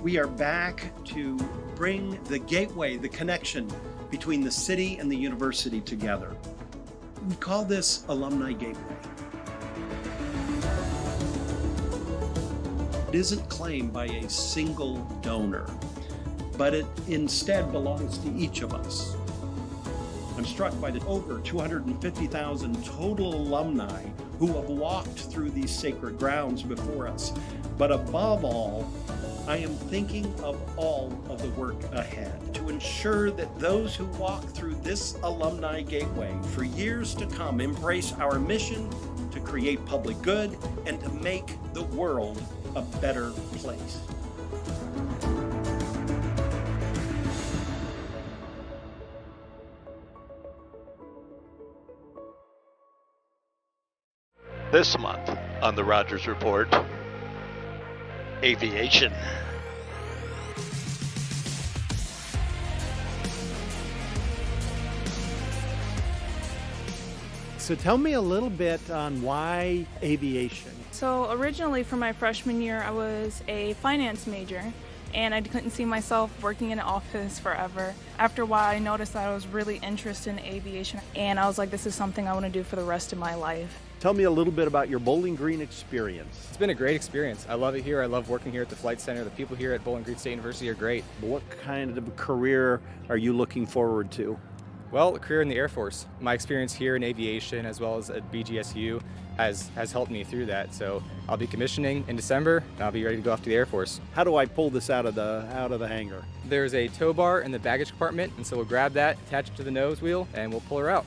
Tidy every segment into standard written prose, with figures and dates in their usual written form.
We are back to bring the gateway, the connection between the city and the university together. We call this Alumni Gateway. It isn't claimed by a single donor, but it instead belongs to each of us. I'm struck by the over 250,000 total alumni who have walked through these sacred grounds before us. But above all, I am thinking of all of the work ahead to ensure that those who walk through this Alumni Gateway for years to come embrace our mission to create public good and to make the world a better place. This month on the Rogers Report, aviation. So tell me a little bit on why aviation. So originally for my freshman year, I was a finance major, and I couldn't see myself working in an office forever. After a while, I noticed that I was really interested in aviation, and I was like, this is something I want to do for the rest of my life. Tell me a little bit about your Bowling Green experience. It's been a great experience. I love it here. I love working here at the Flight Center. The people here at Bowling Green State University are great. What kind of a career are you looking forward to? Well, a career in the Air Force. My experience here in aviation as well as at Bgsu has helped me through that. So I'll be commissioning in December, and I'll be ready to go off to the Air Force. How do I pull this out of the hangar? There's a tow bar in the baggage compartment, and so we'll grab that, attach it to the nose wheel, and we'll pull her out.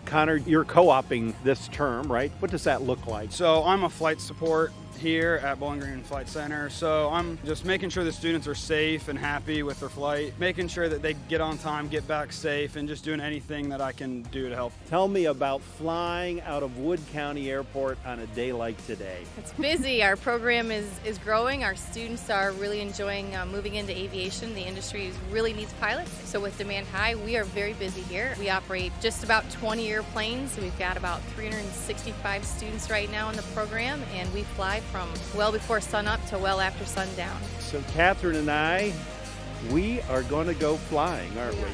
Connor, you're co-oping this term, right? What does that look like? So I'm a flight support here at Bowling Green Flight Center. So I'm just making sure the students are safe and happy with their flight, making sure that they get on time, get back safe, and just doing anything that I can do to help. Tell me about flying out of Wood County Airport on a day like today. It's busy. Our program is growing. Our students are really enjoying moving into aviation. The industry really needs pilots. So with demand high, we are very busy here. We operate just about 20 airplanes. We've got about 365 students right now in the program, and we fly from well before sunup to well after sundown. So Catherine and I, we are going to go flying, aren't we?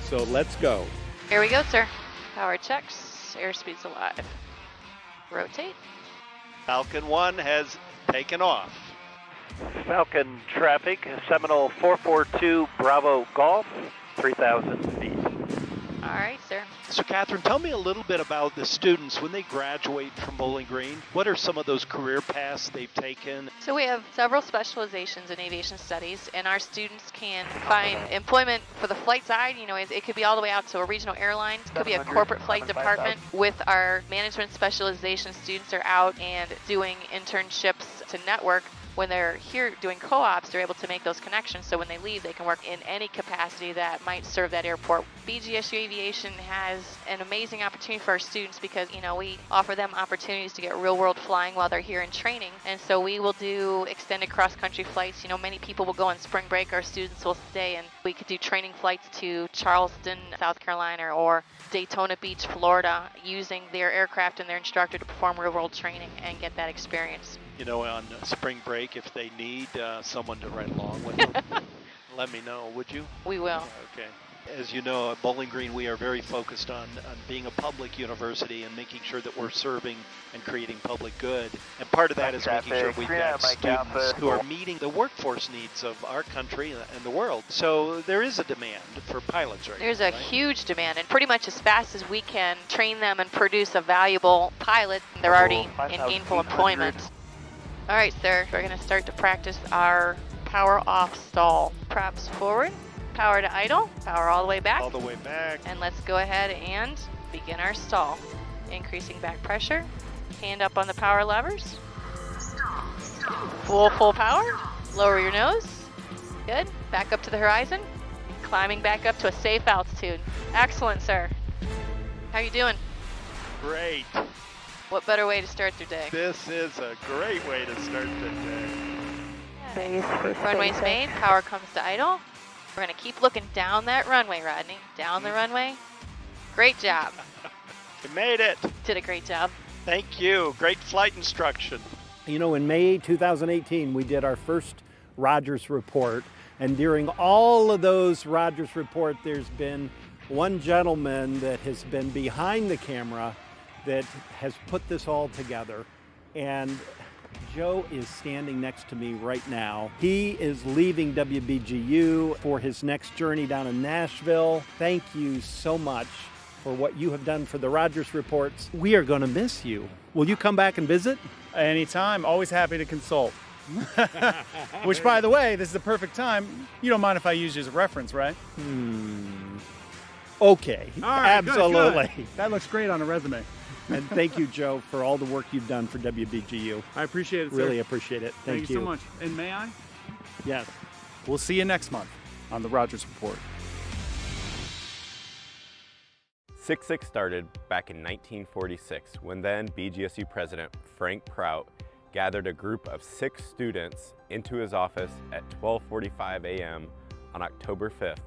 So let's go. Here we go, sir. Power checks. Airspeed's alive. Rotate. Falcon 1 has taken off. Falcon traffic, Seminole 442 Bravo Golf, 3,000 feet. All right, sir. So Catherine, tell me a little bit about the students when they graduate from Bowling Green. What are some of those career paths they've taken? So we have several specializations in aviation studies, and our students can find employment for the flight side. You know, it could be all the way out to a regional airline. It could be a corporate flight department. With our management specialization, students are out and doing internships to network. When they're here doing co-ops, they're able to make those connections, so when they leave, they can work in any capacity that might serve that airport. BGSU Aviation has an amazing opportunity for our students because, you know, we offer them opportunities to get real-world flying while they're here in training, and so we will do extended cross-country flights. You know, many people will go on spring break. Our students will stay, and we could do training flights to Charleston, South Carolina, or Daytona Beach, Florida, using their aircraft and their instructor to perform real-world training and get that experience. You know, on spring break, if they need someone to ride along with them, let me know, would you? We will. Okay. As you know, at Bowling Green, we are very focused on being a public university and making sure that we're serving and creating public good. And part of that is making sure we've got students who are meeting the workforce needs of our country and the world. So there is a demand for pilots right now. There's a huge demand, and pretty much as fast as we can train them and produce a valuable pilot, they're already in gainful employment. All right, sir, we're going to start to practice our power off stall. Props forward, power to idle, power all the way back. All the way back. And let's go ahead and begin our stall. Increasing back pressure, hand up on the power levers. Full power, lower your nose. Good, back up to the horizon. Climbing back up to a safe altitude. Excellent, sir. How you doing? Great. What better way to start your day? This is a great way to start the day. Runway's made, power comes to idle. We're gonna keep looking down that runway, Rodney. Down the runway. Great job. You made it. Did a great job. Thank you. Great flight instruction. You know, in May 2018, we did our first Rogers Report. And during all of those Rogers Report, there's been one gentleman that has been behind the camera that has put this all together. And Joe is standing next to me right now. He is leaving WBGU for his next journey down in Nashville. Thank you so much for what you have done for the Rogers Reports. We are going to miss you. Will you come back and visit? Anytime. Always happy to consult. Which, by the way, this is the perfect time. You don't mind if I use you as a reference, right? Okay. All right, absolutely. Good. That looks great on a resume. And thank you, Joe, for all the work you've done for WBGU. I appreciate it, sir. Really appreciate it. Thank you so much. And may I? Yes. We'll see you next month on the Rogers Report. Sick started back in 1946 when then BGSU President Frank Prout gathered a group of 6 students into his office at 12:45 a.m. on October 5th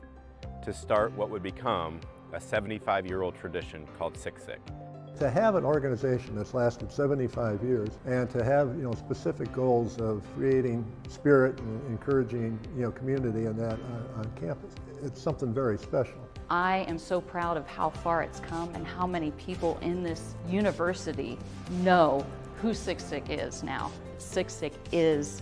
to start what would become a 75-year-old tradition called Sick. To have an organization that's lasted 75 years and to have specific goals of creating spirit and encouraging community in that on campus, it's something very special. I am so proud of how far it's come and how many people in this university know who Sick is now. Sick is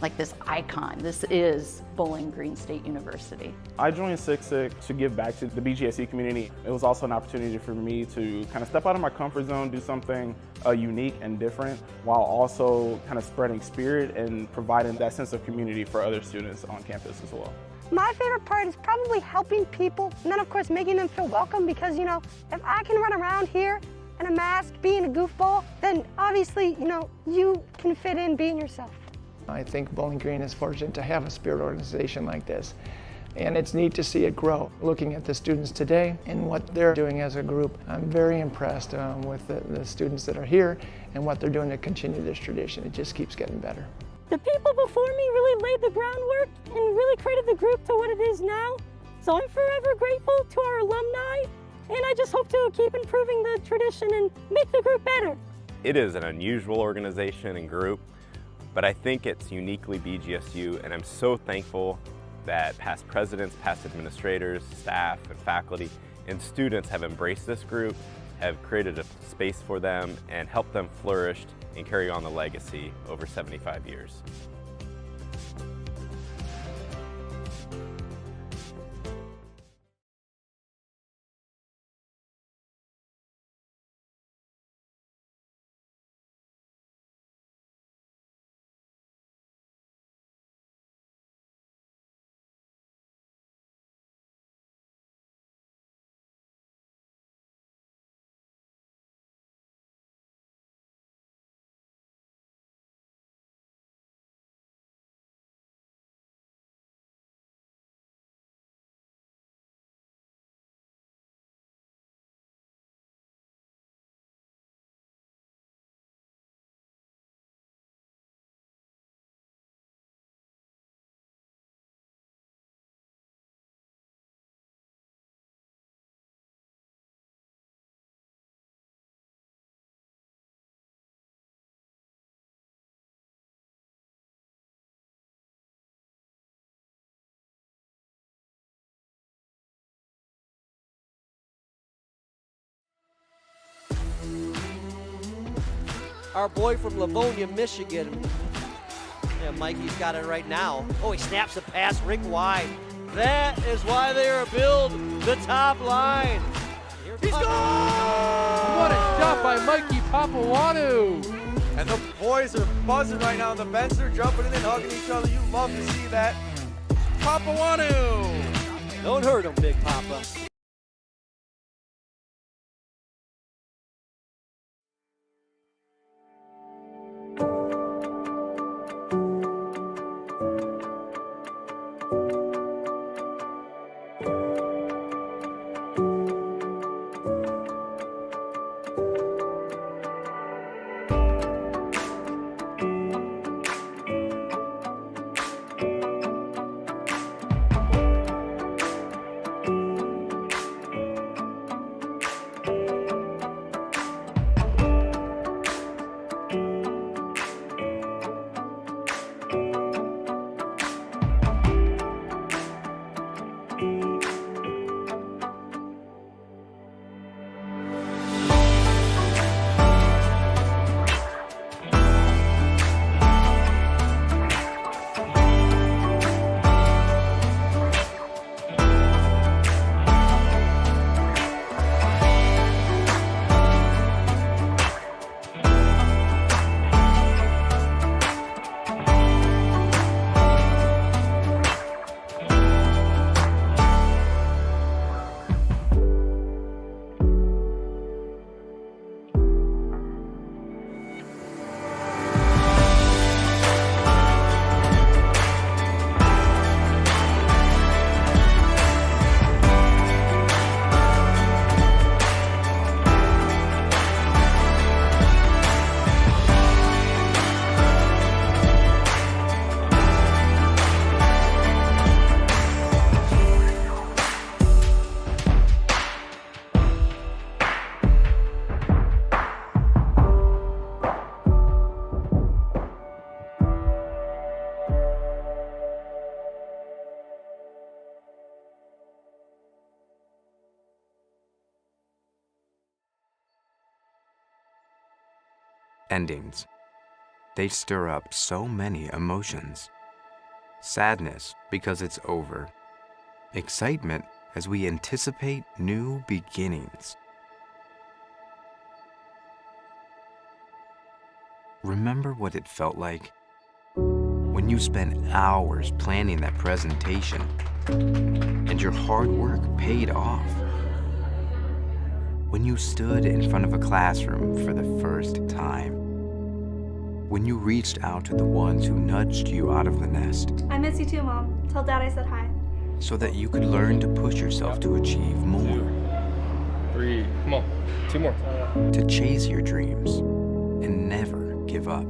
like this icon. This is Bowling Green State University. I joined Sick to give back to the BGSU community. It was also an opportunity for me to kind of step out of my comfort zone, do something unique and different, while also kind of spreading spirit and providing that sense of community for other students on campus as well. My favorite part is probably helping people, and then of course making them feel welcome, because if I can run around here in a mask, being a goofball, then obviously you can fit in being yourself. I think Bowling Green is fortunate to have a spirit organization like this, and it's neat to see it grow. Looking at the students today and what they're doing as a group, I'm very impressed with the students that are here and what they're doing to continue this tradition. It just keeps getting better. The people before me really laid the groundwork and really created the group to what it is now. So I'm forever grateful to our alumni, and I just hope to keep improving the tradition and make the group better. It is an unusual organization and group, but I think it's uniquely BGSU, and I'm so thankful that past presidents, past administrators, staff, and faculty, and students have embraced this group, have created a space for them, and helped them flourish and carry on the legacy over 75 years. Our boy from Livonia, Michigan. Yeah, Mikey's got it right now. Oh, he snaps a pass, Rick wide. That is why they are billed the top line. He's gone! What a shot by Mikey Papawantu! And the boys are buzzing right now on the bench. They're jumping in and hugging each other. You love to see that. Papawantu! Don't hurt him, Big Papa. endings. They stir up so many emotions. Sadness because it's over. Excitement as we anticipate new beginnings. Remember what it felt like when you spent hours planning that presentation and your hard work paid off? When you stood in front of a classroom for the first time? When you reached out to the ones who nudged you out of the nest? I miss you too, Mom. Tell Dad I said hi. So that you could learn to push yourself to achieve more. 3, come on, 2 more. To chase your dreams and never give up.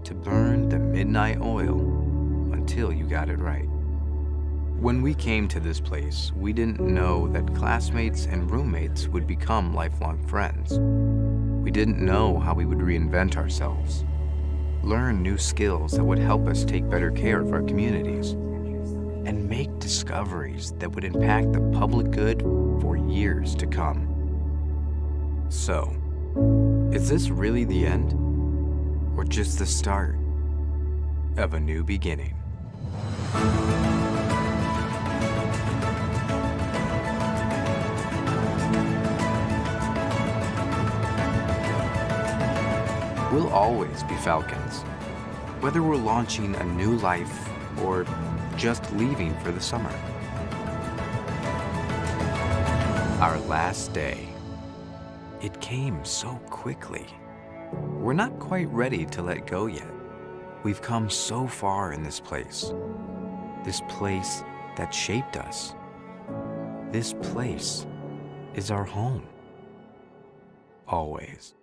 To burn the midnight oil until you got it right. When we came to this place, we didn't know that classmates and roommates would become lifelong friends. We didn't know how we would reinvent ourselves, learn new skills that would help us take better care of our communities, and make discoveries that would impact the public good for years to come. So, is this really the end? Or just the start of a new beginning? We'll always be Falcons, whether we're launching a new life or just leaving for the summer. Our last day. It came so quickly. We're not quite ready to let go yet. We've come so far in this place that shaped us. This place is our home. Always.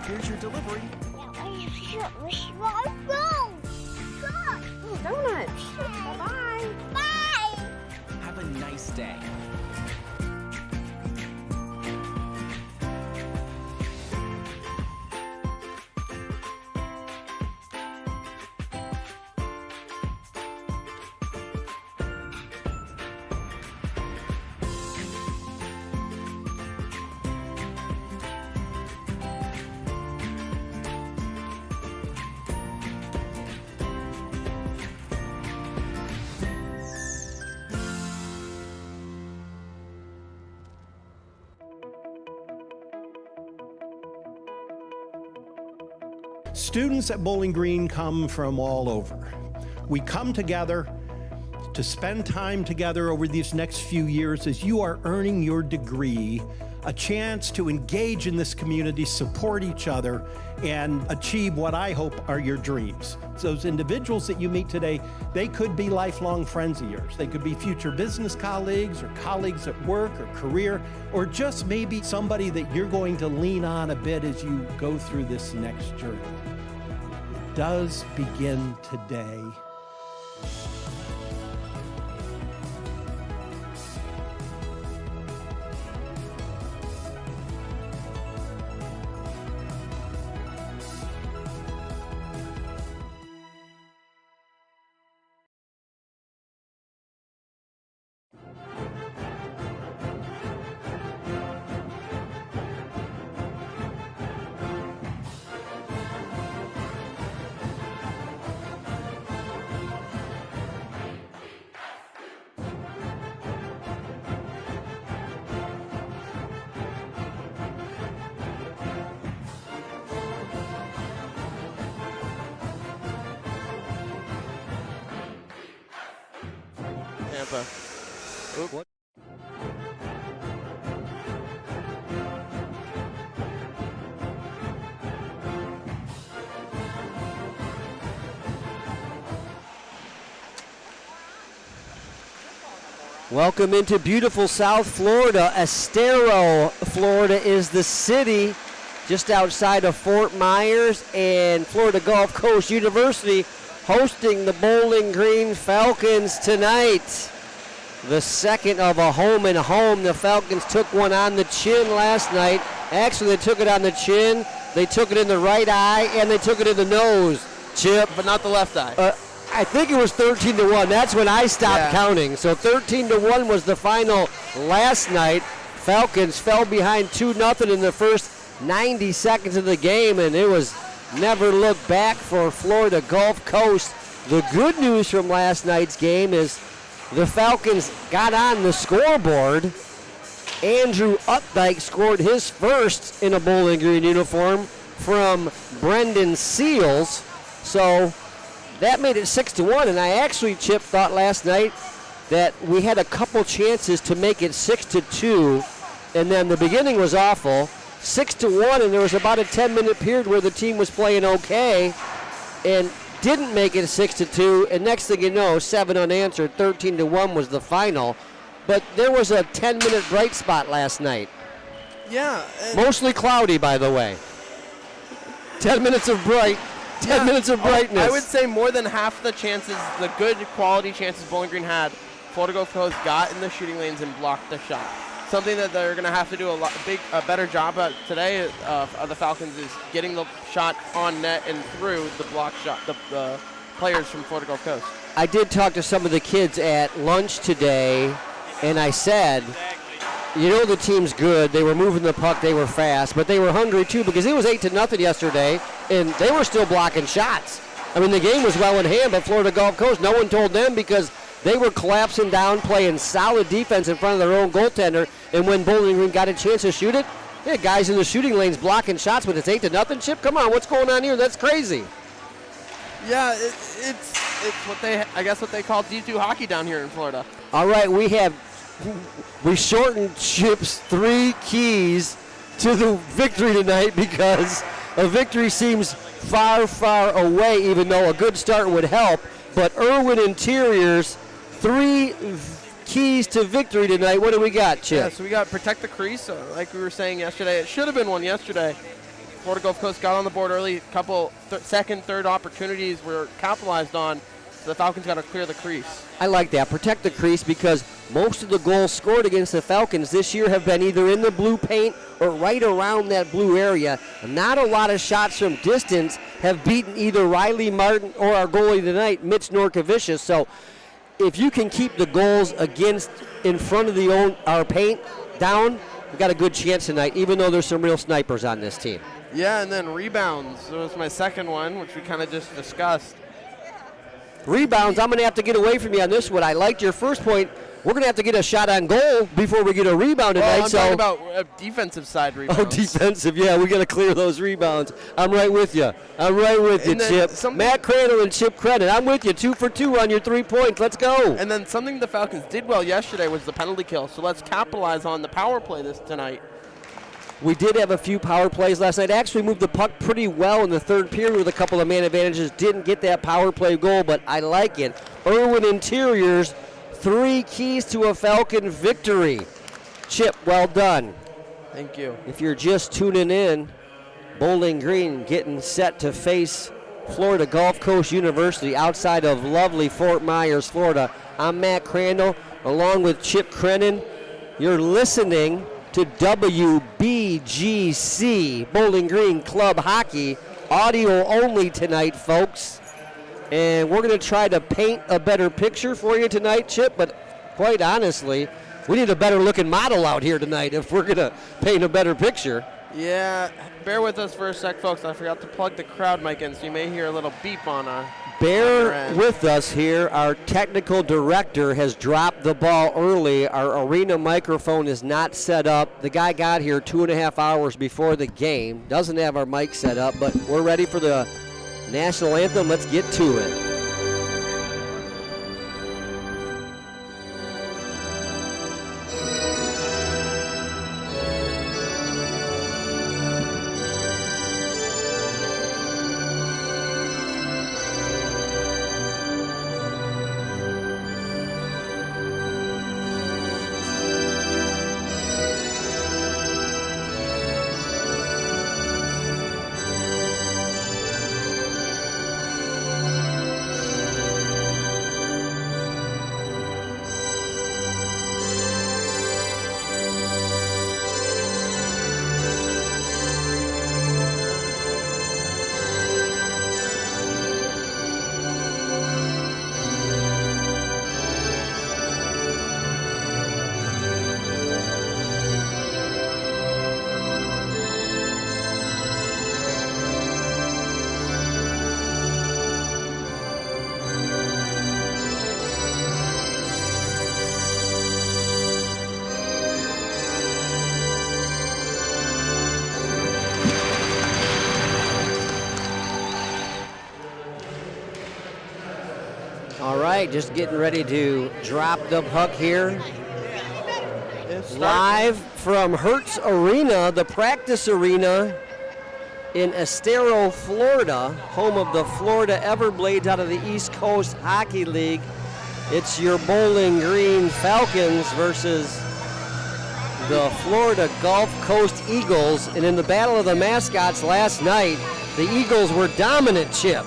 Here's your delivery. Donuts. Bye. Bye. Have a nice day. Students at Bowling Green come from all over. We come together to spend time together over these next few years as you are earning your degree, a chance to engage in this community, support each other, and achieve what I hope are your dreams. So those individuals that you meet today, they could be lifelong friends of yours. They could be future business colleagues or colleagues at work or career, or just maybe somebody that you're going to lean on a bit as you go through this next journey. It does begin today. Tampa. Oop. What? Welcome into beautiful South Florida. Estero, Florida is the city just outside of Fort Myers, and Florida Gulf Coast University hosting the Bowling Green Falcons tonight. The second of a home and home. The Falcons took one on the chin last night. Actually, they took it on the chin, they took it in the right eye, and they took it in the nose, Chip. But not the left eye. I think it was 13-1. That's when I stopped counting. So 13-1 was the final last night. Falcons fell behind 2-0 in the first 90 seconds of the game, and it was never look back for Florida Gulf Coast. The good news from last night's game is the Falcons got on the scoreboard. Andrew Updike scored his first in a Bowling Green uniform from Brendan Seals. So that made it 6-1, and I actually, Chip, thought last night that we had a couple chances to make it 6-2, and then the beginning was awful, 6-1, and there was about a 10-minute period where the team was playing okay, and didn't make it 6-2, and next thing you know, 7 unanswered, 13-1 was the final. But there was a 10-minute bright spot last night. Yeah. Mostly cloudy, by the way. 10 minutes of bright. 10 minutes of brightness. I would say more than half the chances, the good quality chances Bowling Green had, Florida Gulf Coast got in the shooting lanes and blocked the shot. Something that they're going to have to do a better job at today of the Falcons is getting the shot on net and through the block shot, the players from Florida Gulf Coast. I did talk to some of the kids at lunch today, and I said, you know the team's good. They were moving the puck. They were fast. But they were hungry, too, because it was 8-0 yesterday, and they were still blocking shots. I mean, the game was well in hand, but Florida Gulf Coast, no one told them because they were collapsing down, playing solid defense in front of their own goaltender, and when Bowling Green got a chance to shoot it, yeah, guys in the shooting lanes blocking shots, but it's 8-0. Chip, come on, what's going on here? That's crazy. Yeah, it's what they call D2 hockey down here in Florida. All right, we shortened Chip's 3 keys to the victory tonight because a victory seems far, far away, even though a good start would help. But Irwin Interiors, 3 keys to victory tonight. What do we got, Chip? Yeah, so we got protect the crease, like we were saying yesterday. It should have been one yesterday. Florida Gulf Coast got on the board early. A couple second, third opportunities were capitalized on. So the Falcons got to clear the crease. I like that. Protect the crease because most of the goals scored against the Falcons this year have been either in the blue paint or right around that blue area. Not a lot of shots from distance have beaten either Riley Martin or our goalie tonight, Mitch Norkovicius. So if you can keep the goals against in front of our paint down, we've got a good chance tonight, even though there's some real snipers on this team. Yeah, and then rebounds. That was my second one, which we kind of just discussed. Rebounds, I'm going to have to get away from you on this one. I liked your first point. We're going to have to get a shot on goal before we get a rebound tonight. I'm talking about defensive side rebounds. Oh, defensive, yeah. We got to clear those rebounds. I'm right with you. Chip. Matt Crandall and Chip Credit. I'm with you. 2 for 2 on your 3 points. Let's go. And then something the Falcons did well yesterday was the penalty kill. So let's capitalize on the power play tonight. We did have a few power plays last night. Actually moved the puck pretty well in the third period with a couple of man advantages. Didn't get that power play goal, but I like it. Irwin Interiors, 3 keys to a Falcon victory. Chip, well done. Thank you. If you're just tuning in, Bowling Green getting set to face Florida Gulf Coast University outside of lovely Fort Myers, Florida. I'm Matt Crandall along with Chip Crennan. You're listening to WBGC, Bowling Green Club Hockey, audio only tonight, folks. And we're going to try to paint a better picture for you tonight, Chip, but quite honestly, we need a better looking model out here tonight if we're going to paint a better picture. Yeah, bear with us for a sec, folks. I forgot to plug the crowd mic in, so you may hear a little beep on our Bear with us here. Our technical director has dropped the ball early. Our arena microphone is not set up. The guy got here 2.5 hours before the game. Doesn't have our mic set up, but we're ready for the national anthem. Let's get to it. All right, just getting ready to drop the puck here. Live from Hertz Arena, the practice arena in Estero, Florida, home of the Florida Everblades out of the East Coast Hockey League. It's your Bowling Green Falcons versus the Florida Gulf Coast Eagles. And in the Battle of the Mascots last night, the Eagles were dominant, Chip.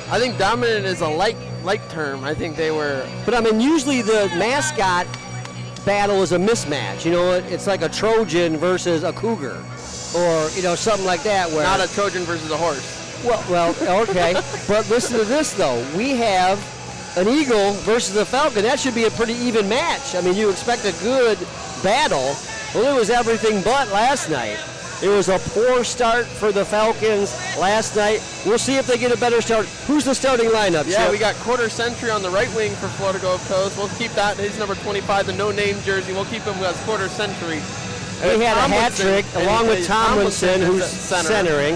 I think dominant is a light term. I think they were. But I mean, usually the mascot battle is a mismatch. You know, it's like a Trojan versus a Cougar, or you know, something like that. Where not a Trojan versus a horse. Well, okay. But listen to this though. We have an Eagle versus a Falcon. That should be a pretty even match. I mean, you expect a good battle. Well, it was everything but last night. It was a poor start for the Falcons last night. We'll see if they get a better start. Who's the starting lineup, Yeah, Chip? we got Quarter Century on the right wing for Florida Gulf Coast. We'll keep that. He's number 25, the no-name jersey. We'll keep him as Quarter Century. We had a hat trick along with Tomlinson, who's centering.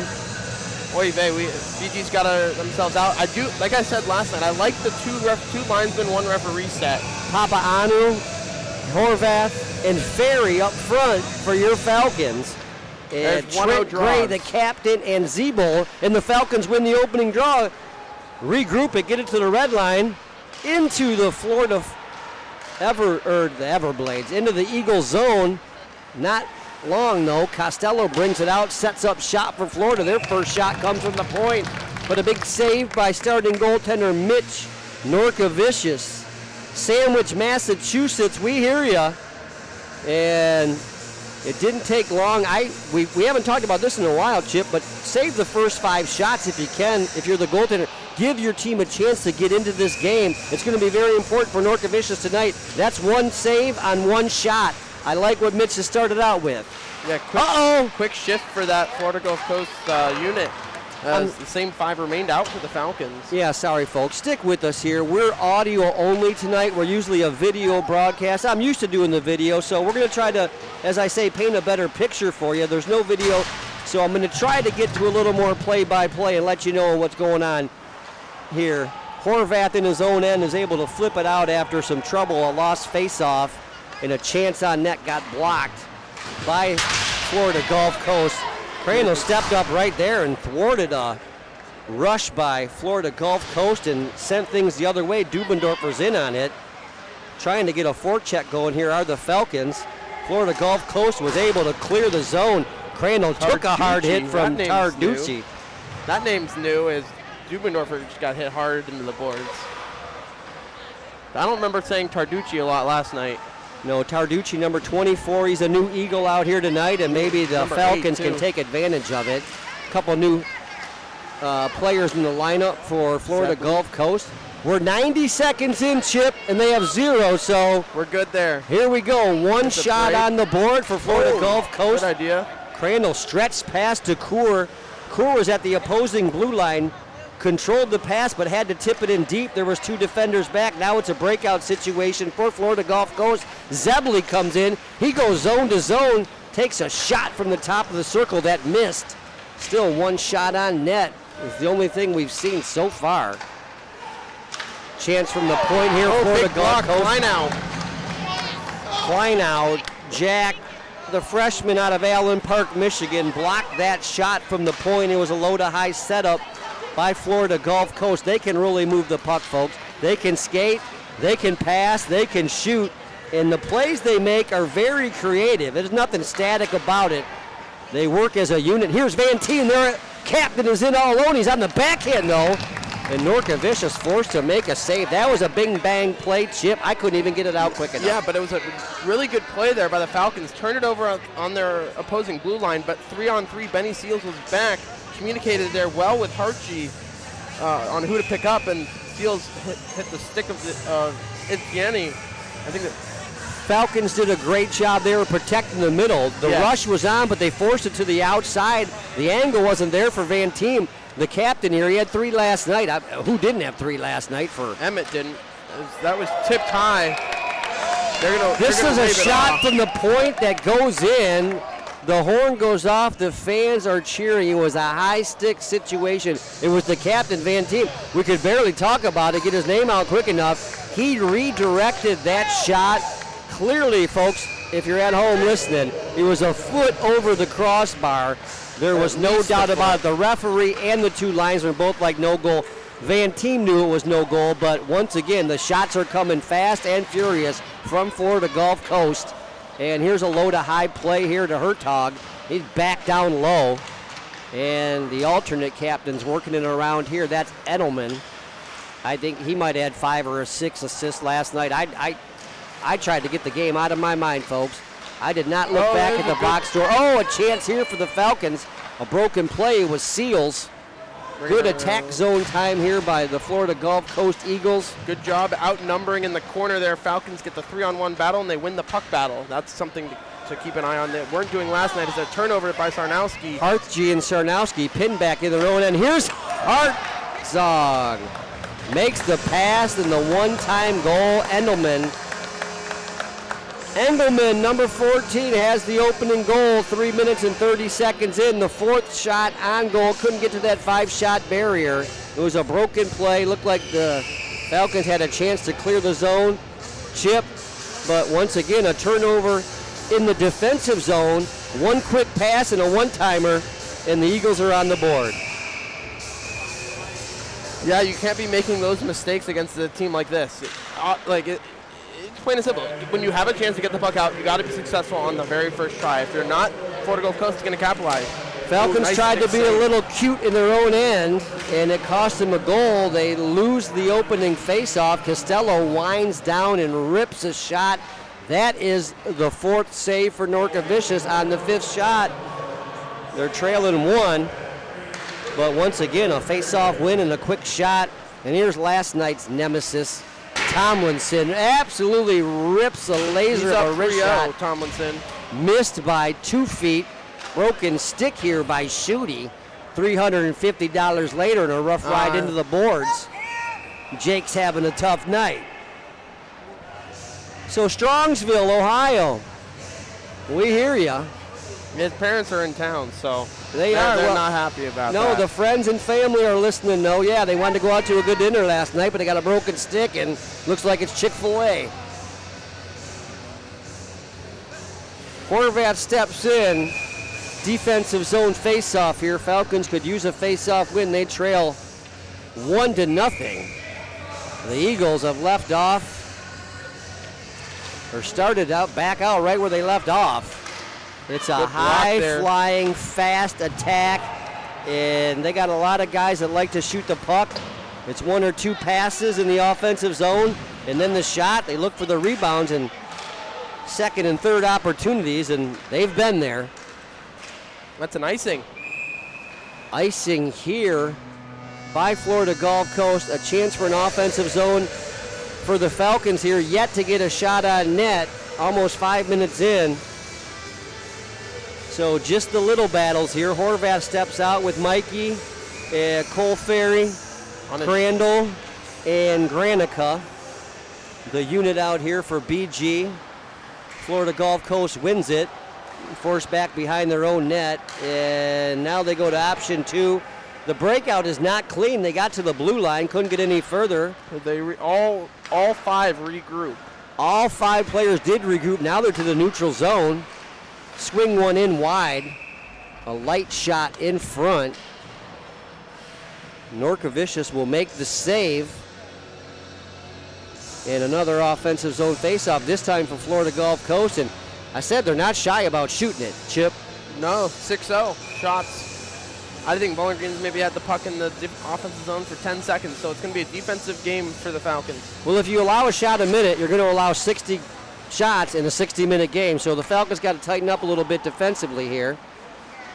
Oy vey, BG's got themselves out. I do, like I said last night, I like the two linesmen, one referee set. Papaanu, Horvath, and Ferry up front for your Falcons. And Trent Gray, the captain, and Zebo, and the Falcons win the opening draw. Regroup it, get it to the red line, into the Florida the Everblades, into the Eagle zone. Not long though. Costello brings it out, sets up shot for Florida. Their first shot comes from the point, but a big save by starting goaltender Mitch Norkavicius. Sandwich, Massachusetts, we hear ya. And it didn't take long. We haven't talked about this in a while, Chip, but save the first 5 shots if you can. If you're the goaltender, give your team a chance to get into this game. It's going to be very important for Norkavicius tonight. That's one save on 1 shot. I like what Mitch has started out with. Yeah, quick shift for that Florida Gulf Coast unit. The same 5 remained out for the Falcons. Yeah, sorry, folks. Stick with us here. We're audio only tonight. We're usually a video broadcast. I'm used to doing the video, so we're going to try to, as I say, paint a better picture for you. There's no video, so I'm going to try to get to a little more play-by-play and let you know what's going on here. Horvath in his own end is able to flip it out after some trouble. A lost face-off, and a chance on net got blocked by Florida Gulf Coast. Crandall stepped up right there and thwarted a rush by Florida Gulf Coast and sent things the other way. Dubendorfer's in on it. Trying to get a forecheck going here are the Falcons. Florida Gulf Coast was able to clear the zone. Crandall took a hard hit from Tarducci. That name's new, as Dubendorfer just got hit hard into the boards. I don't remember saying Tarducci a lot last night. No, Tarducci, number 24. He's a new Eagle out here tonight, and maybe the Falcons can take advantage of it. A couple new players in the lineup for Florida Gulf Coast. We're 90 seconds in, Chip, and they have 0, so we're good there. Here we go. One shot on the board for Florida Gulf Coast. Good idea. Crandall stretched past to Coor. Coor was at the opposing blue line. Controlled the pass, but had to tip it in deep. There was 2 defenders back. Now it's a breakout situation for Florida Gulf Coast. Zebley comes in. He goes zone to zone, takes a shot from the top of the circle that missed. Still 1 shot on net. It's the only thing we've seen so far. Chance from the point here, Florida Gulf Coast. Kleinow, Jack, the freshman out of Allen Park, Michigan, blocked that shot from the point. It was a low to high setup by Florida Gulf Coast. They can really move the puck, folks. They can skate, they can pass, they can shoot, and the plays they make are very creative. There's nothing static about it. They work as a unit. Here's Van Teen. Their captain is in all alone. He's on the backhand, though, and Norkavicius forced to make a save. That was a bing-bang play, Chip. I couldn't even get it out quick enough. Yeah, but it was a really good play there by the Falcons. Turned it over on their opposing blue line, but 3-on-3, Benny Seals was back. Communicated there well with Harchi on who to pick up, and Seals hit the stick of Etienne. I think that Falcons did a great job there of protecting the middle. The rush was on, but they forced it to the outside. The angle wasn't there for Van Team. The captain here, he had 3 last night. Who didn't have 3 last night? For Emmett didn't. That was tipped high. This is a shot from the point that goes in. The horn goes off. The fans are cheering. It was a high stick situation. It was the captain, Van Team. We could barely talk about it, get his name out quick enough. He redirected that shot. Clearly, folks, if you're at home listening, it was a foot over the crossbar. There was no doubt about it. The referee and the two linesmen both like no goal. Van Team knew it was no goal, but once again, the shots are coming fast and furious from Florida Gulf Coast. And here's a low to high play here to Hertog. He's back down low. And the alternate captain's working it around here. That's Edelman. I think he might have had 5 or 6 assists last night. I tried to get the game out of my mind, folks. I did not look back at the box score. Oh, a chance here for the Falcons. A broken play was Seals. Good attack zone time here by the Florida Gulf Coast Eagles. Good job outnumbering in the corner there. Falcons get the 3-on-1 battle, and they win the puck battle. That's something to keep an eye on that weren't doing last night. Is a turnover by Sarnowski. Hartg and Sarnowski pinned back in their own end. Here's Hartzog. Makes the pass and the one-time goal. Engelman, number 14, has the opening goal 3 minutes and 30 seconds in. The 4th shot on goal. Couldn't get to that 5-shot barrier. It was a broken play. Looked like the Falcons had a chance to clear the zone. Chip, but once again, a turnover in the defensive zone. One quick pass and a one-timer, and the Eagles are on the board. Yeah, you can't be making those mistakes against a team like this. It's plain and simple. When you have a chance to get the puck out, you got to be successful on the very first try. If you're not, Florida Gulf Coast is going to capitalize. Falcons tried to be a little cute in their own end, and it cost them a goal. They lose the opening faceoff. Costello winds down and rips a shot. That is the 4th save for Norcovicius on the 5th shot. They're trailing 1, but once again, a faceoff win and a quick shot. And here's last night's nemesis, Tomlinson. Absolutely rips a laser of a wrist shot. Tomlinson. Missed by 2 feet. Broken stick here by Schutte. $350 later and a rough ride into the boards. Jake's having a tough night. So Strongsville, Ohio, we hear you. His parents are in town, so they're not happy about that. No, the friends and family are listening, though. Yeah, they wanted to go out to a good dinner last night, but they got a broken stick, and looks like it's Chick-fil-A. Horvath steps in. Defensive zone face-off here. Falcons could use a face-off win. They trail 1-0. The Eagles have left off, or started out, back out right where they left off. It's a high-flying, fast attack, and they got a lot of guys that like to shoot the puck. It's 1 or 2 passes in the offensive zone, and then the shot. They look for the rebounds and second and third opportunities, and they've been there. That's an icing. Icing here by Florida Gulf Coast. A chance for an offensive zone for the Falcons here, yet to get a shot on net, almost 5 minutes in. So just the little battles here. Horvath steps out with Mikey, Cole Ferry, Crandall, and Granica. The unit out here for BG. Florida Gulf Coast wins it. Forced back behind their own net, and now they go to option 2. The breakout is not clean. They got to the blue line, couldn't get any further. All 5 regroup. All 5 players did regroup. Now they're to the neutral zone. Swing one in wide. A light shot in front. Norcovicius will make the save. And another offensive zone faceoff, this time for Florida Gulf Coast. And I said they're not shy about shooting it, Chip. No, 6-0 shots. I think Bowling Green's maybe had the puck in the offensive zone for 10 seconds, so it's going to be a defensive game for the Falcons. Well, if you allow a shot a minute, you're going to allow 60 shots in a 60-minute game, so the Falcons got to tighten up a little bit defensively here.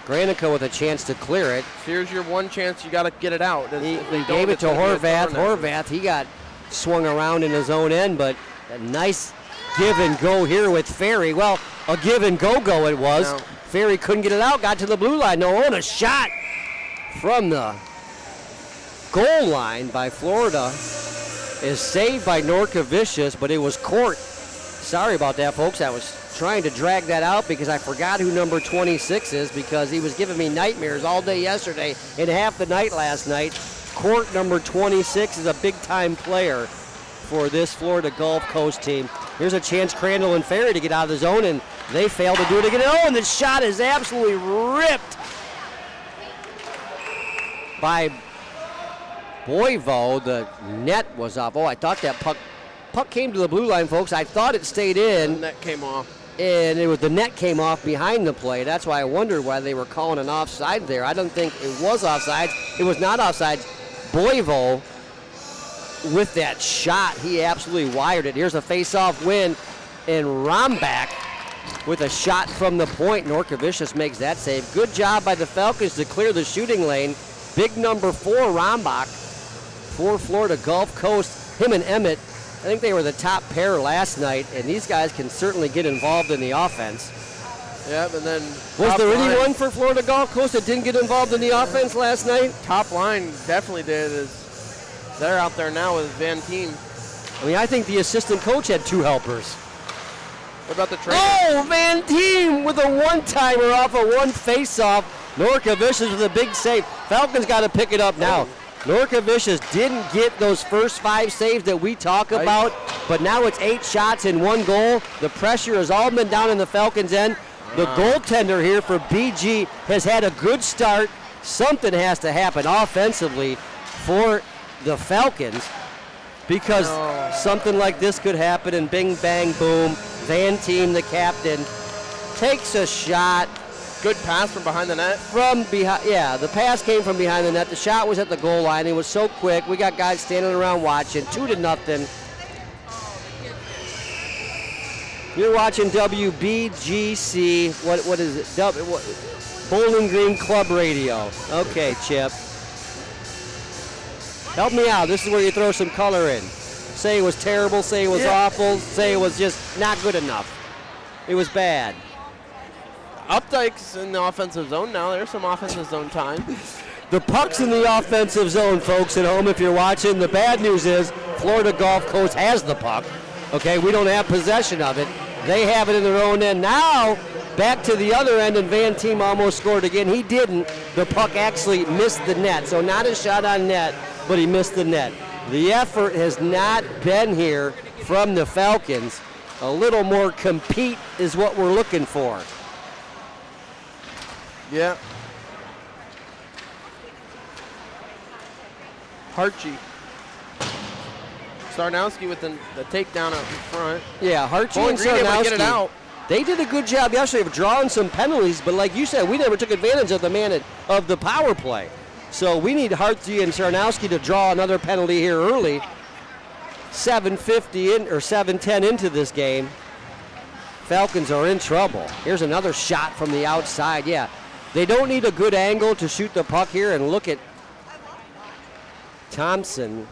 Granica with a chance to clear it. Here's your one chance. You got to get it out. He gave it to Horvath. Horvath, he got swung around in his own end, but a nice give and go here with Ferry. Well, a give and go it was. No. Ferry couldn't get it out, got to the blue line. No, and a shot from the goal line by Florida is saved by Norcovicius, but it was Court. Sorry about that, folks. That was trying to drag that out because I forgot who number 26 is because he was giving me nightmares all day yesterday and half the night last night. Court number 26 is a big-time player for this Florida Gulf Coast team. Here's a chance Crandall and Ferry to get out of the zone, and they fail to do it again. Oh, and the shot is absolutely ripped by Boivo. The net was off. Oh, I thought that puck came to the blue line, folks. I thought it stayed in. The net came off. And the net came off behind the play. That's why I wondered why they were calling an offside there. I don't think it was offside. It was not offside. Boivo, with that shot, he absolutely wired it. Here's a face-off win, and Rombach with a shot from the point. Norkavicius makes that save. Good job by the Falcons to clear the shooting lane. Big number 4, Rombach, for Florida Gulf Coast. Him and Emmett, I think they were the top pair last night, and these guys can certainly get involved in the offense. Yep, and then was there anyone for Florida Gulf Coast that didn't get involved in the offense last night? Top line definitely did. They're out there now with Van Team. I mean, I think the assistant coach had 2 helpers. What about the trainer? Oh, Van Team with a one-timer off of one face-off. Norkavicius with a big save. Falcons got to pick it up now. Norkavicius didn't get those first 5 saves that we talk about, but now it's 8 shots and 1 goal. The pressure has all been down in the Falcons' end. The goaltender here for BG has had a good start. Something has to happen offensively for the Falcons because something like this could happen, and bing, bang, boom. Van Team, the captain, takes a shot. Good pass from behind the net? From behind, yeah, the pass came from behind the net. The shot was at the goal line. It was so quick. We got guys standing around watching. 2-0. You're watching WBGC. What is it? Bowling Green Club Radio. Okay, Chip. Help me out. This is where you throw some color in. Say it was terrible. Say it was awful. Say it was just not good enough. It was bad. Updike's in the offensive zone now. There's some offensive zone time. The puck's in the offensive zone, folks at home, if you're watching. The bad news is Florida Gulf Coast has the puck. Okay, we don't have possession of it. They have it in their own end. Now, back to the other end, and Van Team almost scored again. He didn't. The puck actually missed the net. So not a shot on net, but he missed the net. The effort has not been here from the Falcons. A little more compete is what we're looking for. Yeah. Hartje. Sarnowski with the takedown up in front. Yeah, Hartje and Sarnowski, get it out. They did a good job yesterday of drawing some penalties, but like you said, we never took advantage of the power play. So we need Hartje and Sarnowski to draw another penalty here early. 7:50 in or 7:10 into this game. Falcons are in trouble. Here's another shot from the outside. Yeah, they don't need a good angle to shoot the puck here, and look at Thompson.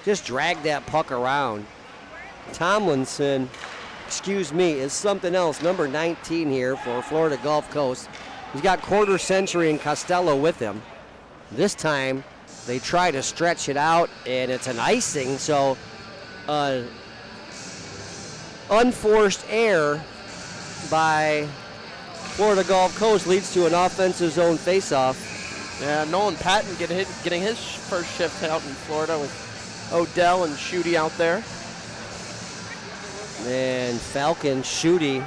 Just drag that puck around. Tomlinson, is something else. Number 19 here for Florida Gulf Coast. He's got quarter century and Costello with him. This time they try to stretch it out, and it's an icing, so unforced error by Florida Gulf Coast leads to an offensive zone faceoff. Yeah, Nolan Patton getting his first shift out in Florida with Odell and Schutte out there. And Falcon, Schutte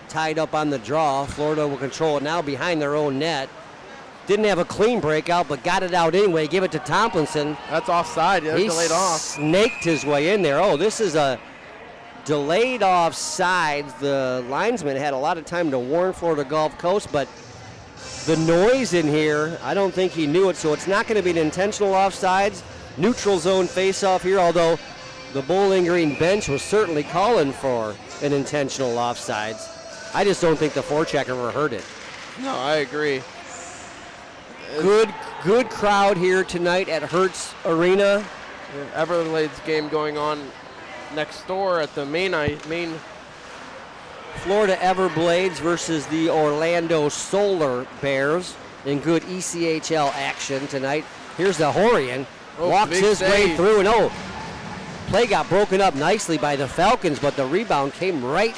tied up on the draw. Florida will control it now behind their own net. Didn't have a clean breakout, but got it out anyway. Give it to Tomlinson. That's offside. He delayed off. Snaked his way in there. Oh, this is a delayed offside. The linesman had a lot of time to warn Florida Gulf Coast, but the noise in here, I don't think he knew it, so it's not going to be an intentional offsides. Neutral zone face-off here, although the Bowling Green bench was certainly calling for an intentional offsides. I just don't think the forechecker ever heard it. No, I agree. Good crowd here tonight at Hertz Arena. Everglades game going on next door at the main Florida Everblades versus the Orlando Solar Bears in good ECHL action tonight. Here's the Horian. Walks his way through, and play got broken up nicely by the Falcons, but the rebound came right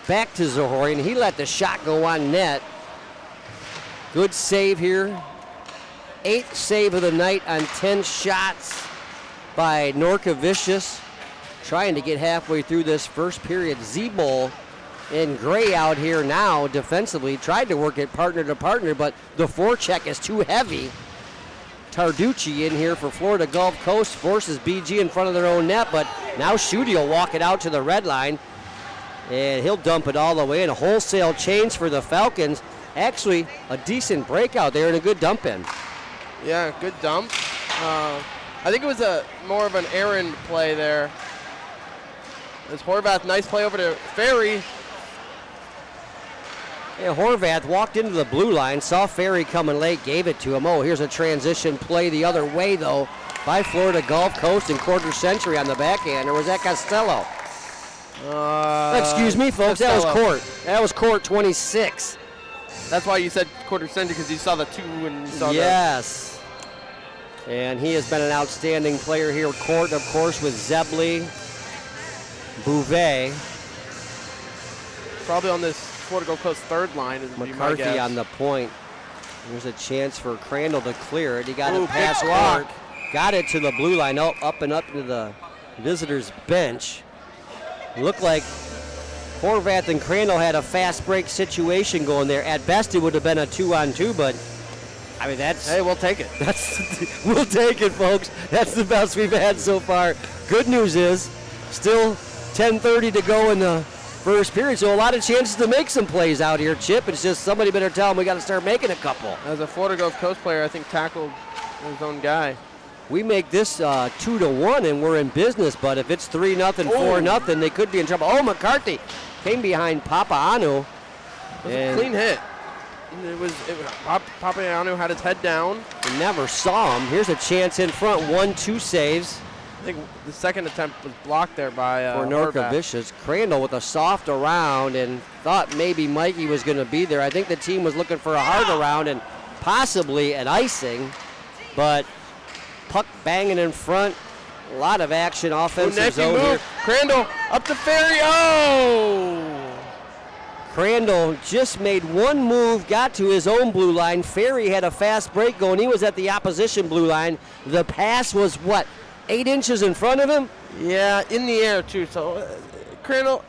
back to Zahorian. He let the shot go on net. Good save here. 8th save of the night on 10 shots by Norkovicius. Trying to get halfway through this first period. Zebol and Gray out here now defensively. Tried to work it partner to partner, but the forecheck is too heavy. Tarducci in here for Florida Gulf Coast forces BG in front of their own net, but now Schutte will walk it out to the red line, and he'll dump it all the way in. A wholesale change for the Falcons. Actually, a decent breakout there and a good dump in. Yeah, good dump. I think it was more of an errand play there. There's Horvath, nice play over to Ferry. Yeah, Horvath walked into the blue line, saw Ferry coming late, gave it to him. Oh, here's a transition play the other way, though, by Florida Gulf Coast and quarter century on the backhand. Or was that Costello? Excuse me, folks, Costello. that was Court. That was Court 26. That's why you said quarter century, because you saw the 2 and you saw Yes. And he has been an outstanding player here. Court, of course, with Zebley, Bouvet. Probably on this Florida Gulf Coast third line. McCarthy on the point. There's a chance for Crandall to clear it. He got it past big Walk. Got it to the blue line, up and up to the visitors' bench. Looked like Horvath and Crandall had a fast break situation going there. At best, it would have been a 2-on-2, but I mean, Hey, we'll take it. We'll take it, folks. That's the best we've had so far. Good news is, still 10:30 to go in the first period, so a lot of chances to make some plays out here, Chip. It's just somebody better tell them we got to start making a couple. As a Florida Gulf Coast player, I think tackled his own guy. We make this 2-1 and we're in business, but if it's 3-0, 4-0, they could be in trouble. Oh, McCarthy came behind Papaanu. It was a clean hit. Papaanu had his head down. We never saw him. Here's a chance in front, 1-2 saves. I think the second attempt was blocked there by for Norkovicius. Crandall with a soft around and thought maybe Mikey was going to be there. I think the team was looking for a hard around and possibly an icing, but puck banging in front. A lot of action offensive zone here. Crandall up to Ferry. Oh! Crandall just made one move, got to his own blue line. Ferry had a fast break going. He was at the opposition blue line. The pass was what? 8 inches in front of him? Yeah, in the air too. So, Crandall,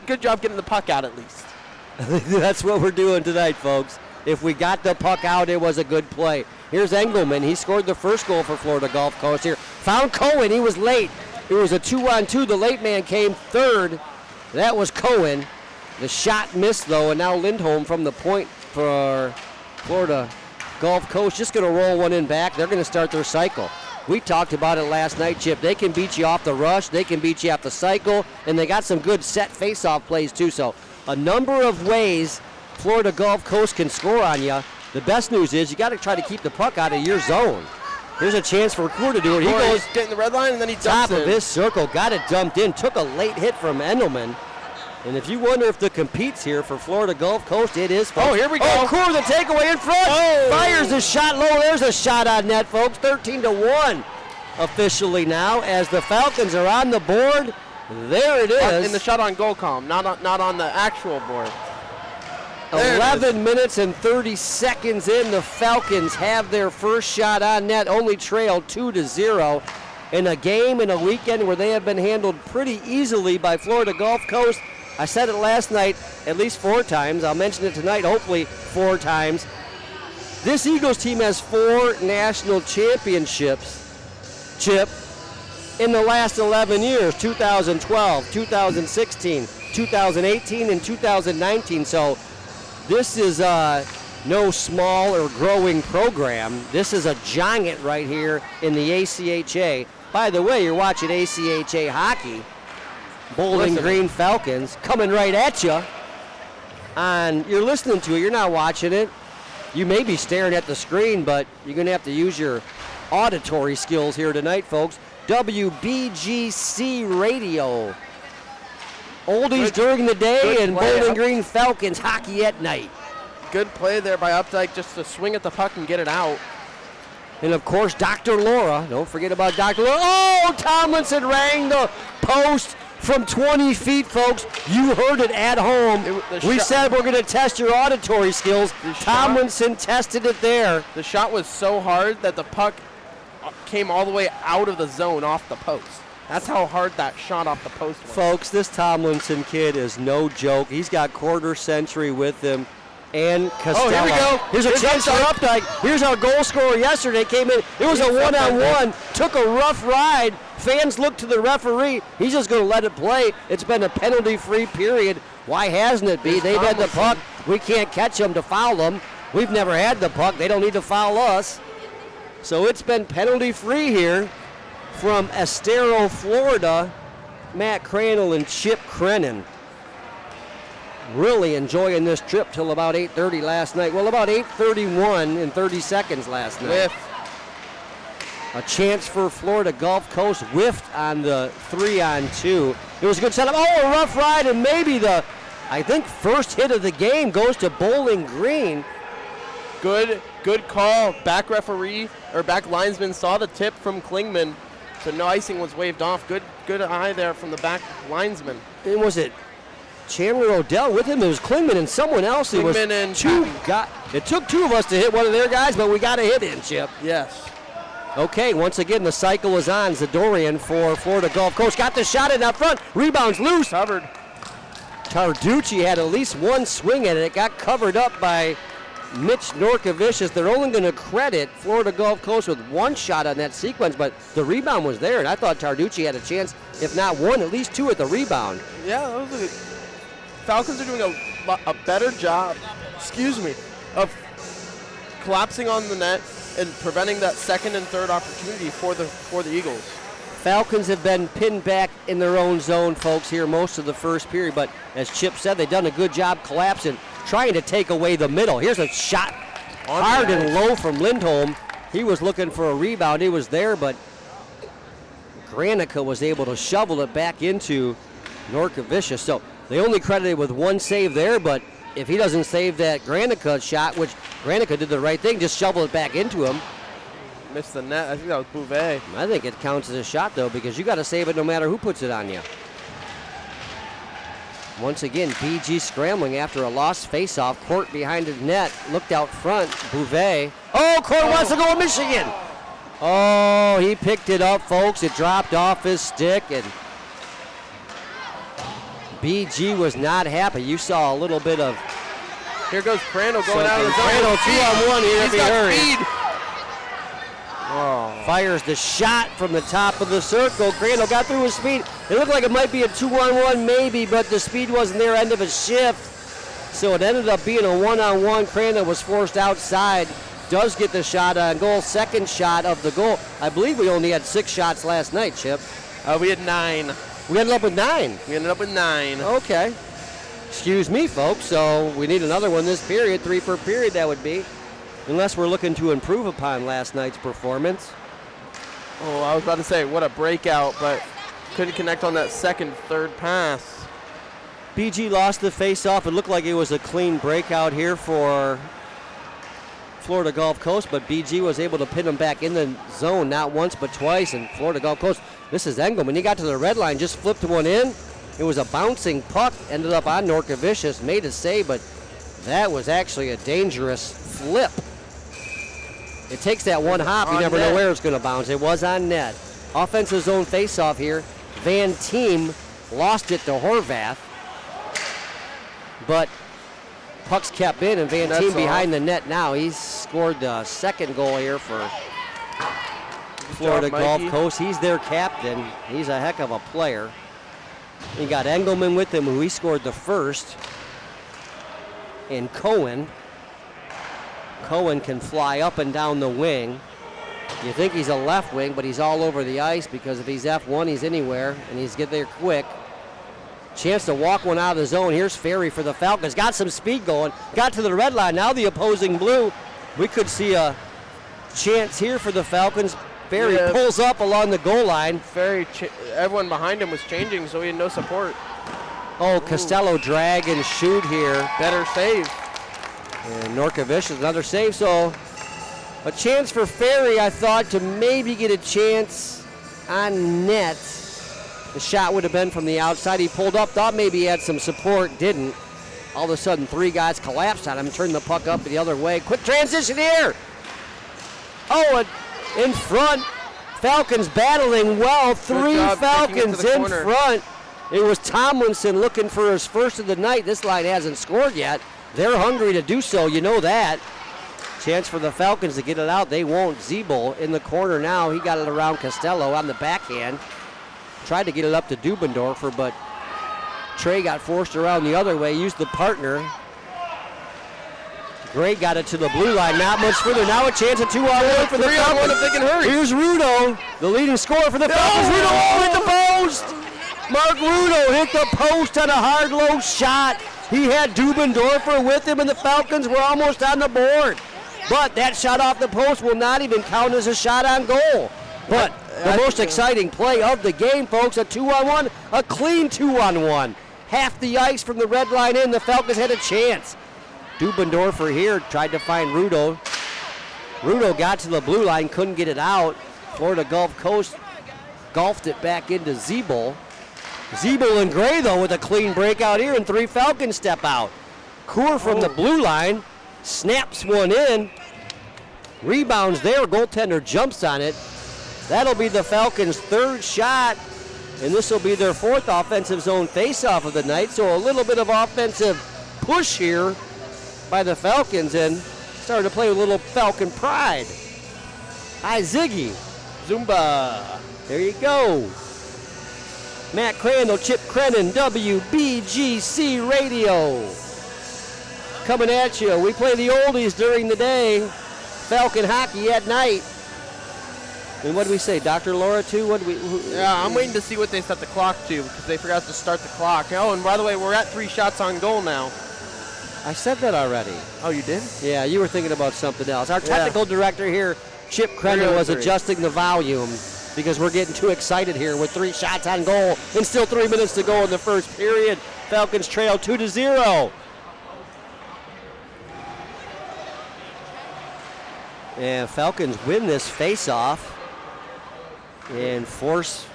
good job getting the puck out at least. That's what we're doing tonight, folks. If we got the puck out, it was a good play. Here's Engelman. He scored the first goal for Florida Gulf Coast here. Found Cohen. He was late. It was a 2-on-2. The late man came third. That was Cohen. The shot missed, though, and now Lindholm from the point for Florida Gulf Coast. Just going to roll one in back. They're going to start their cycle. We talked about it last night, Chip. They can beat you off the rush. They can beat you off the cycle. And they got some good set face-off plays, too. So a number of ways Florida Gulf Coast can score on you. The best news is you got to try to keep the puck out of your zone. Here's a chance for Coeur to do it. He goes getting the red line, and then he top dumps of his circle. Got it dumped in. Took a late hit from Endelman. And if you wonder if the competes here for Florida Gulf Coast, it is. Folks. Oh, here we go. Oh, Coeur, the takeaway in front. Oh. Fires a shot low. There's a shot on net, folks. 13-1 officially now as the Falcons are on the board. There it is. In the shot on goal column, not on the actual board. 11 minutes and 30 seconds in, the Falcons have their first shot on net, only trailed 2-0 in a game in a weekend where they have been handled pretty easily by Florida Gulf Coast. I said it last night at least 4 times. I'll mention it tonight hopefully 4 times. This Eagles team has 4 national championships, Chip, in the last 11 years, 2012, 2016, 2018, and 2019. So this is no small or growing program. This is a giant right here in the ACHA. By the way, you're watching ACHA hockey. Bowling Green Falcons coming right at you. And you're listening to it. You're not watching it. You may be staring at the screen, but you're going to have to use your auditory skills here tonight, folks. WBGC Radio. Oldies during the day and Bowling Green Falcons hockey at night. Good play there by Updike just to swing at the puck and get it out. And, of course, Dr. Laura. Don't forget about Dr. Laura. Oh, Tomlinson rang the post from 20 feet, folks. You heard it at home. We said we're going to test your auditory skills. Tomlinson tested it there. The shot was so hard that the puck came all the way out of the zone off the post. That's how hard that shot off the post was. Folks, this Tomlinson kid is no joke. He's got quarter century with him. And Costello. Oh, here we go. Here's a chance for Updike. Here's our goal scorer yesterday. Came in. It was a one-on-one. Took a rough ride. Fans look to the referee. He's just going to let it play. It's been a penalty-free period. Why hasn't it been? They've had the puck. We can't catch them to foul them. We've never had the puck. They don't need to foul us. So it's been penalty-free here from Estero, Florida. Matt Crandall and Chip Crennan. Really enjoying this trip till about 8:30 last night. Well, about 8:31 and 30 seconds last night. A chance for Florida Gulf Coast, whiffed on the 3-on-2. It was a good setup. Oh, a rough ride, and maybe I think, first hit of the game goes to Bowling Green. Good call. Back referee, or back linesman saw the tip from Klingman, so no icing was waved off. Good eye there from the back linesman. And was it Chandler Odell with him? It was Klingman and someone else. Klingman and it took two of us to hit one of their guys, but we got a hit in, Chip. Yes. Okay, once again, the cycle is on. Zadorian for Florida Gulf Coast. Got the shot in out front. Rebounds loose. Covered. Tarducci had at least one swing at it. It got covered up by Mitch Norkovicius. They're only going to credit Florida Gulf Coast with one shot on that sequence, but the rebound was there, and I thought Tarducci had a chance, if not one, at least two at the rebound. Yeah, Falcons are doing a better job, of collapsing on the net and preventing that second and third opportunity for the Eagles. Falcons have been pinned back in their own zone, folks, here most of the first period, but as Chip said, they've done a good job collapsing, trying to take away the middle. Here's a shot hard and low from Lindholm. He was looking for a rebound. He was there, but Granica was able to shovel it back into Norkovicius. So they only credited with one save there, but if he doesn't save that Granica shot, which Granica did the right thing, just shovel it back into him. Missed the net. I think that was Bouvet. I think it counts as a shot, though, because you got to save it no matter who puts it on you. Once again, BG scrambling after a lost faceoff. Court behind his net. Looked out front. Bouvet. Oh, Court wants to go with Michigan. Oh, he picked it up, folks. It dropped off his stick, and BG was not happy. You saw a little bit of... Here goes Crandall going out of the zone. Crandall 2-on-1 here if he hurries. Speed. Oh. Fires the shot from the top of the circle. Crandall got through his speed. It looked like it might be a 2-on-1 maybe, but the speed wasn't there, end of a shift. So it ended up being a 1-on-1. Crandall was forced outside. Does get the shot on goal. Second shot of the goal. I believe we only had 6 shots last night, Chip. We had 9. We ended up with 9. We ended up with 9. Okay. Excuse me, folks. So we need another one this period. 3 per period, that would be. Unless we're looking to improve upon last night's performance. Oh, I was about to say, what a breakout, but couldn't connect on that second, third pass. BG lost the face-off. It looked like it was a clean breakout here for Florida Gulf Coast, but BG was able to pin him back in the zone, not once but twice, and Florida Gulf Coast, this is Engelman. He got to the red line, just flipped one in. It was a bouncing puck, ended up on Norkovicius, made a save, but that was actually a dangerous flip. It takes that one hop. You never know where it's going to bounce. It was on net. Offensive zone face-off here. Van Team lost it to Horvath. But puck's kept in, and Van Team behind the net now. He's scored the second goal here for Florida Gulf Coast. He's their captain. He's a heck of a player. You got Engelman with him, who he scored the first. And Cohen. Cohen can fly up and down the wing. You think he's a left wing, but he's all over the ice because if he's F1, he's anywhere, and he's get there quick. Chance to walk one out of the zone. Here's Ferry for the Falcons. Got some speed going. Got to the red line. Now the opposing blue. We could see a chance here for the Falcons. Ferry pulls up along the goal line. Ferry, everyone behind him was changing, so he had no support. Oh, Costello drag and shoot here. Better save. And Norkovicius, another save. So a chance for Ferry, I thought, to maybe get a chance on net. The shot would have been from the outside. He pulled up, thought maybe he had some support, didn't. All of a sudden, 3 guys collapsed on him, turned the puck up the other way. Quick transition here. Oh, and in front, Falcons battling well. 3 Falcons in front. It was Tomlinson looking for his first of the night. This line hasn't scored yet. They're hungry to do so, you know that. Chance for the Falcons to get it out. They won't. Zeeble in the corner now. He got it around Costello on the backhand. Tried to get it up to Dubendorfer, but Trey got forced around the other way. Used the partner. Gray got it to the blue line. Not much further. Now a chance of 2-on-1 for the Falcons. If they can hurry. Here's Rudo, the leading scorer for the Falcons. Rudo hit the post. Mark Rudo hit the post on a hard low shot. He had Dubendorfer with him, and the Falcons were almost on the board. But that shot off the post will not even count as a shot on goal. But the most exciting play of the game, folks, a 2-on-1, a clean 2-on-1. Half the ice from the red line in, the Falcons had a chance. Dubendorfer here tried to find Rudo. Rudo got to the blue line, couldn't get it out. Florida Gulf Coast golfed it back into Zeeble. Zeeble and Gray, though, with a clean breakout here, and 3 Falcons step out. Coor from the blue line snaps one in. Rebounds there, goaltender jumps on it. That'll be the Falcons' 3rd shot, and this will be their 4th offensive zone faceoff of the night. So a little bit of offensive push here by the Falcons, and starting to play with a little Falcon pride. Hi, Ziggy. Zumba. There you go. Matt Crandall, Chip Crennan, WBGC Radio. Coming at you. We play the oldies during the day, Falcon hockey at night. And what do we say, Dr. Laura, too? Yeah, I'm waiting to see what they set the clock to because they forgot to start the clock. Oh, and by the way, we're at 3 shots on goal now. I said that already. Oh, you did? Yeah, you were thinking about something else. Our technical director here, Chip Crennan, was adjusting the volume because we're getting too excited here with 3 shots on goal and still 3 minutes to go in the first period. Falcons trail 2-0. And Falcons win this face-off and force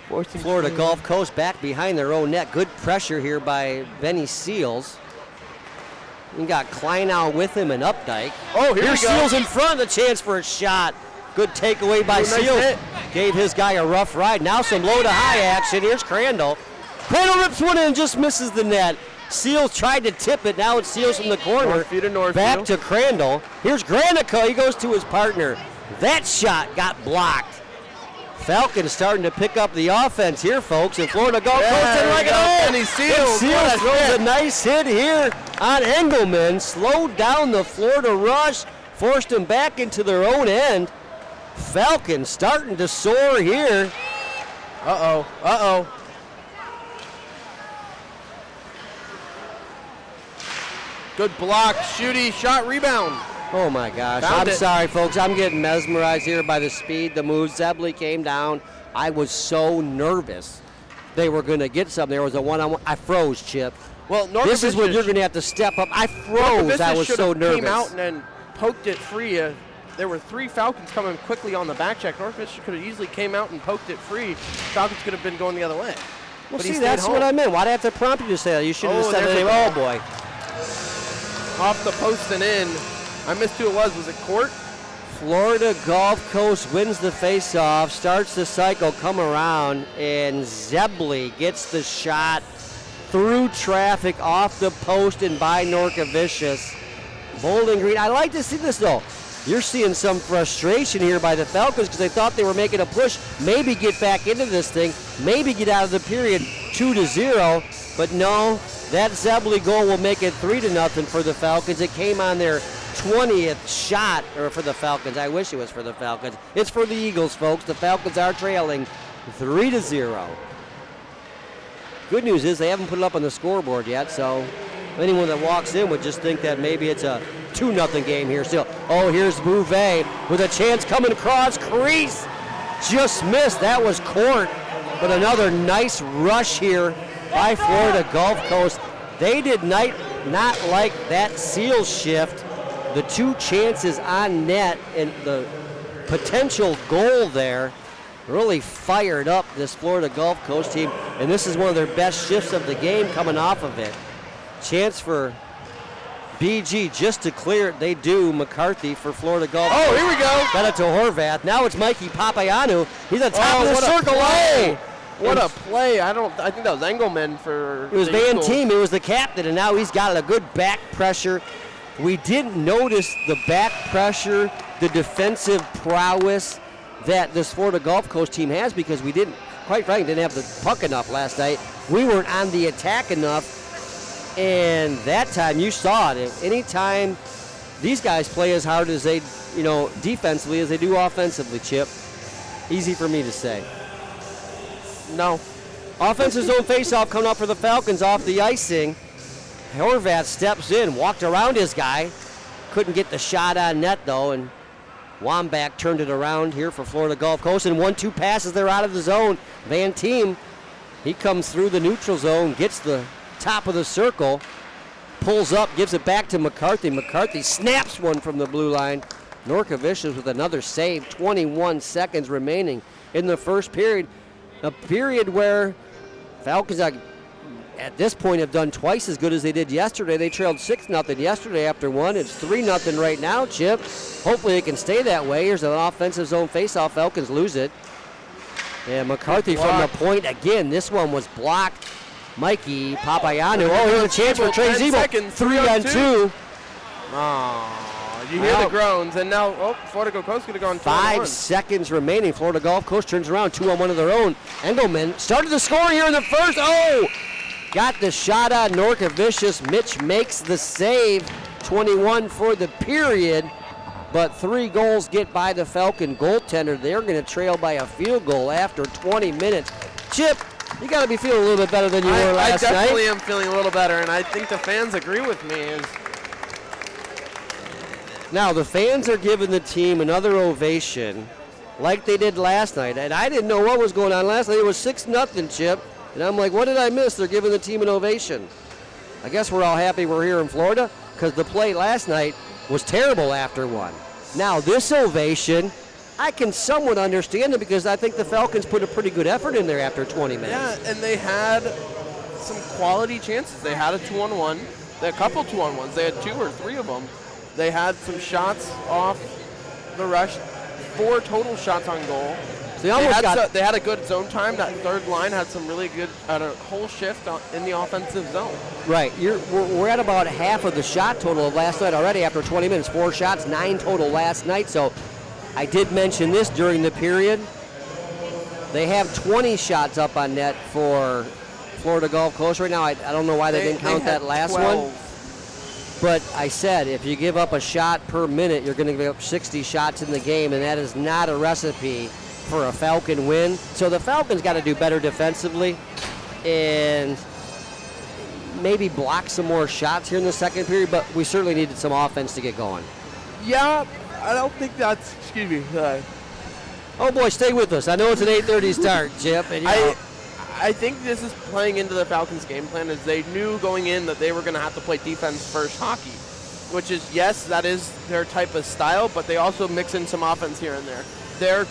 Florida Gulf Coast back behind their own net. Good pressure here by Benny Seals. We got Kleinow with him and Updike. Oh, here's Seals in front, the chance for a shot. Good takeaway by Seals. Nice. Gave his guy a rough ride. Now some low to high action. Here's Crandall. Crandall rips one in and just misses the net. Seals tried to tip it. Now it's Seals from the corner. Back to Crandall. Here's Granica. He goes to his partner. That shot got blocked. Falcons starting to pick up the offense here, folks. And Florida Gulf Coast in like it. Seals throws a nice hit here on Engelman. Slowed down the Florida rush. Forced them back into their own end. Falcons starting to soar here. Uh-oh. Good block, shooty, shot, rebound. Oh my gosh, I'm sorry folks, I'm getting mesmerized here by the speed, the moves. Zebley came down. I was so nervous they were going to get something. There was a one-on-one. I froze, Chip. Well, this is when you're going to have to step up. I froze. I was so nervous. Came out and then poked it free. There were 3 Falcons coming quickly on the back check. North Michigan could have easily came out and poked it free. Falcons could have been going the other way. Well, see, that's what I meant. Why'd I have to prompt you to say that? You should have said it. Oh, boy. Off the post and in. I missed who it was. Was it Court? Florida Gulf Coast wins the faceoff, starts the cycle, come around, and Zebley gets the shot through traffic off the post and by Norcavicius. Bowling Green. I like to see this, though. You're seeing some frustration here by the Falcons because they thought they were making a push, maybe get back into this thing, maybe get out of the period 2-0, but no, that Zebley goal will make it 3-0 for the Falcons. It came on their 20th shot, or for the Falcons. I wish it was for the Falcons. It's for the Eagles, folks. The Falcons are trailing 3-0. Good news is they haven't put it up on the scoreboard yet, so anyone that walks in would just think that maybe it's a 2-0 game here still. Oh, here's Bouvet with a chance coming across crease. Just missed. That was Court. But another nice rush here by Florida Gulf Coast. They did not like that seal shift. The 2 chances on net and the potential goal there. really fired up, this Florida Gulf Coast team, and this is one of their best shifts of the game coming off of it. Chance for BG just to clear it. They do. McCarthy for Florida Gulf Coast. Oh, here we go. Got it to Horvath. Now it's Mikey Papayannou. He's on top of the what a circle. play. Oh! What a play. I think that was Engelman for It was the Van Eagles. Team. He was the captain, and now he's got a good back pressure. We didn't notice the back pressure, the defensive prowess that this Florida Gulf Coast team has because we didn't, quite frankly, didn't have the puck enough last night. We weren't on the attack enough, and that time you saw it. Anytime these guys play as hard as they, defensively as they do offensively, Chip, easy for me to say. No. Offensive zone faceoff coming up for the Falcons off the icing. Horvath steps in, walked around his guy. Couldn't get the shot on net, though, and Wambach turned it around here for Florida Gulf Coast, and 1-2 passes, they're out of the zone. Van Team, he comes through the neutral zone, gets the top of the circle, pulls up, gives it back to McCarthy. McCarthy snaps one from the blue line. Norkovicius with another save, 21 seconds remaining in the first period. A period where Falcons at this point have done twice as good as they did yesterday. They trailed 6-0 yesterday after one. It's 3-0 right now, Chip. Hopefully it can stay that way. Here's an offensive zone faceoff. Falcons lose it. And McCarthy from the point again. This one was blocked. Mikey Papayannou. Oh, here's a chance for Trey Zebo. 3-on-2. Oh, you hear the groans, and now Florida Gulf Coast going to go on 5 seconds remaining. Florida Gulf Coast turns around, 2-on-1 of their own. Engelman started the score here in the first. Oh! Got the shot on Norkovicius. Mitch makes the save. 21 for the period, but 3 goals get by the Falcon goaltender. They're going to trail by a field goal after 20 minutes. Chip, you got to be feeling a little bit better than you were last night. I definitely am feeling a little better, and I think the fans agree with me. Now, the fans are giving the team another ovation like they did last night, and I didn't know what was going on last night. It was 6-0, Chip. And I'm like, what did I miss? They're giving the team an ovation. I guess we're all happy we're here in Florida because the play last night was terrible after one. Now, this ovation, I can somewhat understand it because I think the Falcons put a pretty good effort in there after 20 minutes. Yeah, and they had some quality chances. They had a 2-on-1. They had a couple 2-on-1s. They had 2 or 3 of them. They had some shots off the rush, 4 total shots on goal. They had a good zone time. That third line had some really good, a whole shift in the offensive zone. Right. We're at about half of the shot total of last night already after 20 minutes. 4 shots, 9 total last night. So I did mention this during the period. They have 20 shots up on net for Florida Gulf Coast right now. I don't know why they didn't count that last 12. one. But I said, if you give up a shot per minute, you're going to give up 60 shots in the game, and that is not a recipe for a Falcon win. So the Falcons got to do better defensively and maybe block some more shots here in the second period, but we certainly needed some offense to get going. Yeah, I don't think that's, excuse me. Oh boy, stay with us. I know it's an 8:30 start, Chip. And I think this is playing into the Falcons' game plan, as they knew going in that they were going to have to play defense-first hockey, which is, yes, that is their type of style, but they also mix in some offense here and there. Their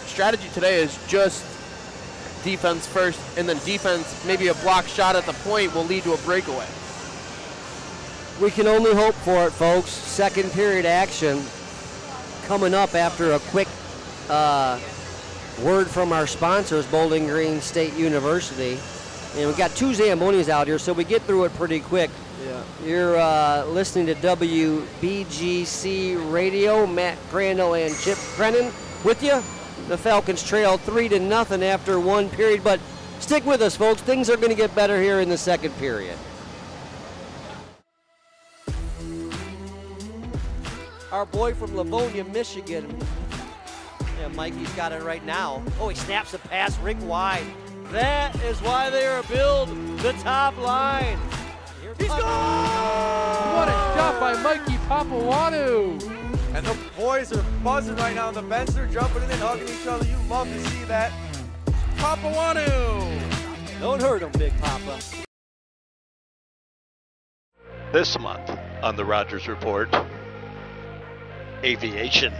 strategy today is just defense first, and then defense, maybe a block shot at the point will lead to a breakaway. We can only hope for it, folks. Second period action coming up after a quick word from our sponsors, Bowling Green State University. And we've got 2 Zambonis out here, so we get through it pretty quick. Yeah. You're listening to WBGC Radio. Matt Crandall and Chip Brennan with you. The Falcons trail 3-0 after 1 period, but stick with us, folks. Things are going to get better here in the second period. Our boy from Livonia, Michigan. Yeah, Mikey's got it right now. Oh, he snaps the pass, Rick wide. That is why they are billed the top line. He's gone! What a shot by Mikey Papawannou! And the boys are buzzing right now on the bench. They're jumping in and hugging each other. You love to see that. Papawannou! Don't hurt him, Big Papa. This month on the Rogers Report, aviation.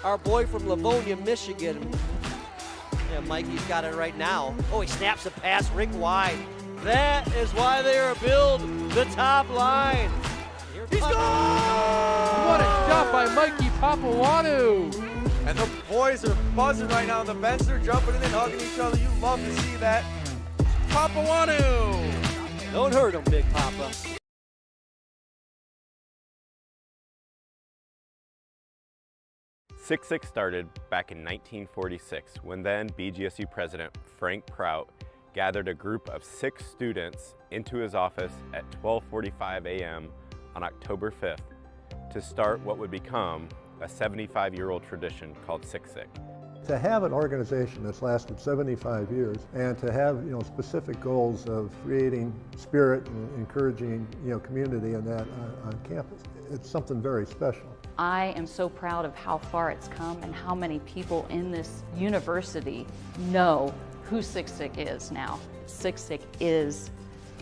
our boy from Livonia, Michigan. Yeah, Mikey's got it right now. Oh, he snaps the pass, Rick wide. That is why they are billed the top line. He's gone! What a shot by Mikey Papawantu! And the boys are buzzing right now on the bench. They're jumping in and hugging each other. You love to see that. Papawantu! Don't hurt him, Big Papa. Six started back in 1946 when then BGSU President Frank Prout gathered a group of 6 students into his office at 12:45 a.m. on October 5th to start what would become a 75-year-old tradition called Sick. To have an organization that's lasted 75 years and to have specific goals of creating spirit and encouraging community in that on campus, it's something very special. I am so proud of how far it's come and how many people in this university know who Sick is now. Sick is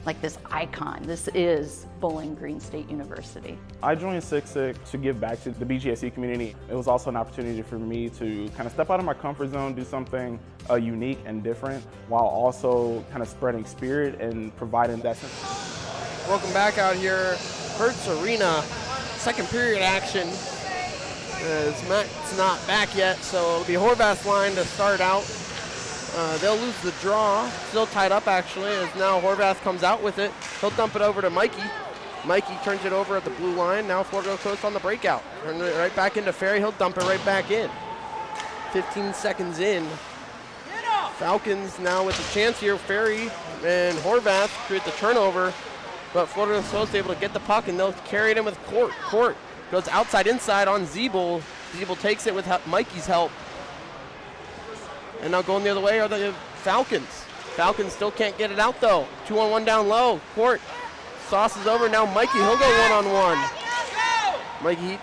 like this icon. This is Bowling Green State University. I joined Sick to give back to the BGSU community. It was also an opportunity for me to kind of step out of my comfort zone, do something unique and different, while also kind of spreading spirit and providing that sense. Welcome back out here, Hertz Arena. Second period action. It's not back yet, so it'll be Horvath's line to start out. They'll lose the draw. Still tied up, actually, as now Horvath comes out with it. He'll dump it over to Mikey. Mikey turns it over at the blue line. Now Florida Gulf Coast on the breakout. Turns it right back into Ferry. He'll dump it right back in. 15 seconds in. Falcons now with a chance here. Ferry and Horvath create the turnover, but Florida Gulf Coast able to get the puck, and they'll carry it in with Court. Court goes outside inside on Zeeble. Zeeble takes it with Mikey's help. And now going the other way are the Falcons. Falcons still can't get it out though. 2-on-1 down low. Court sauces over. Now Mikey, he'll go one-on-one. Mikey,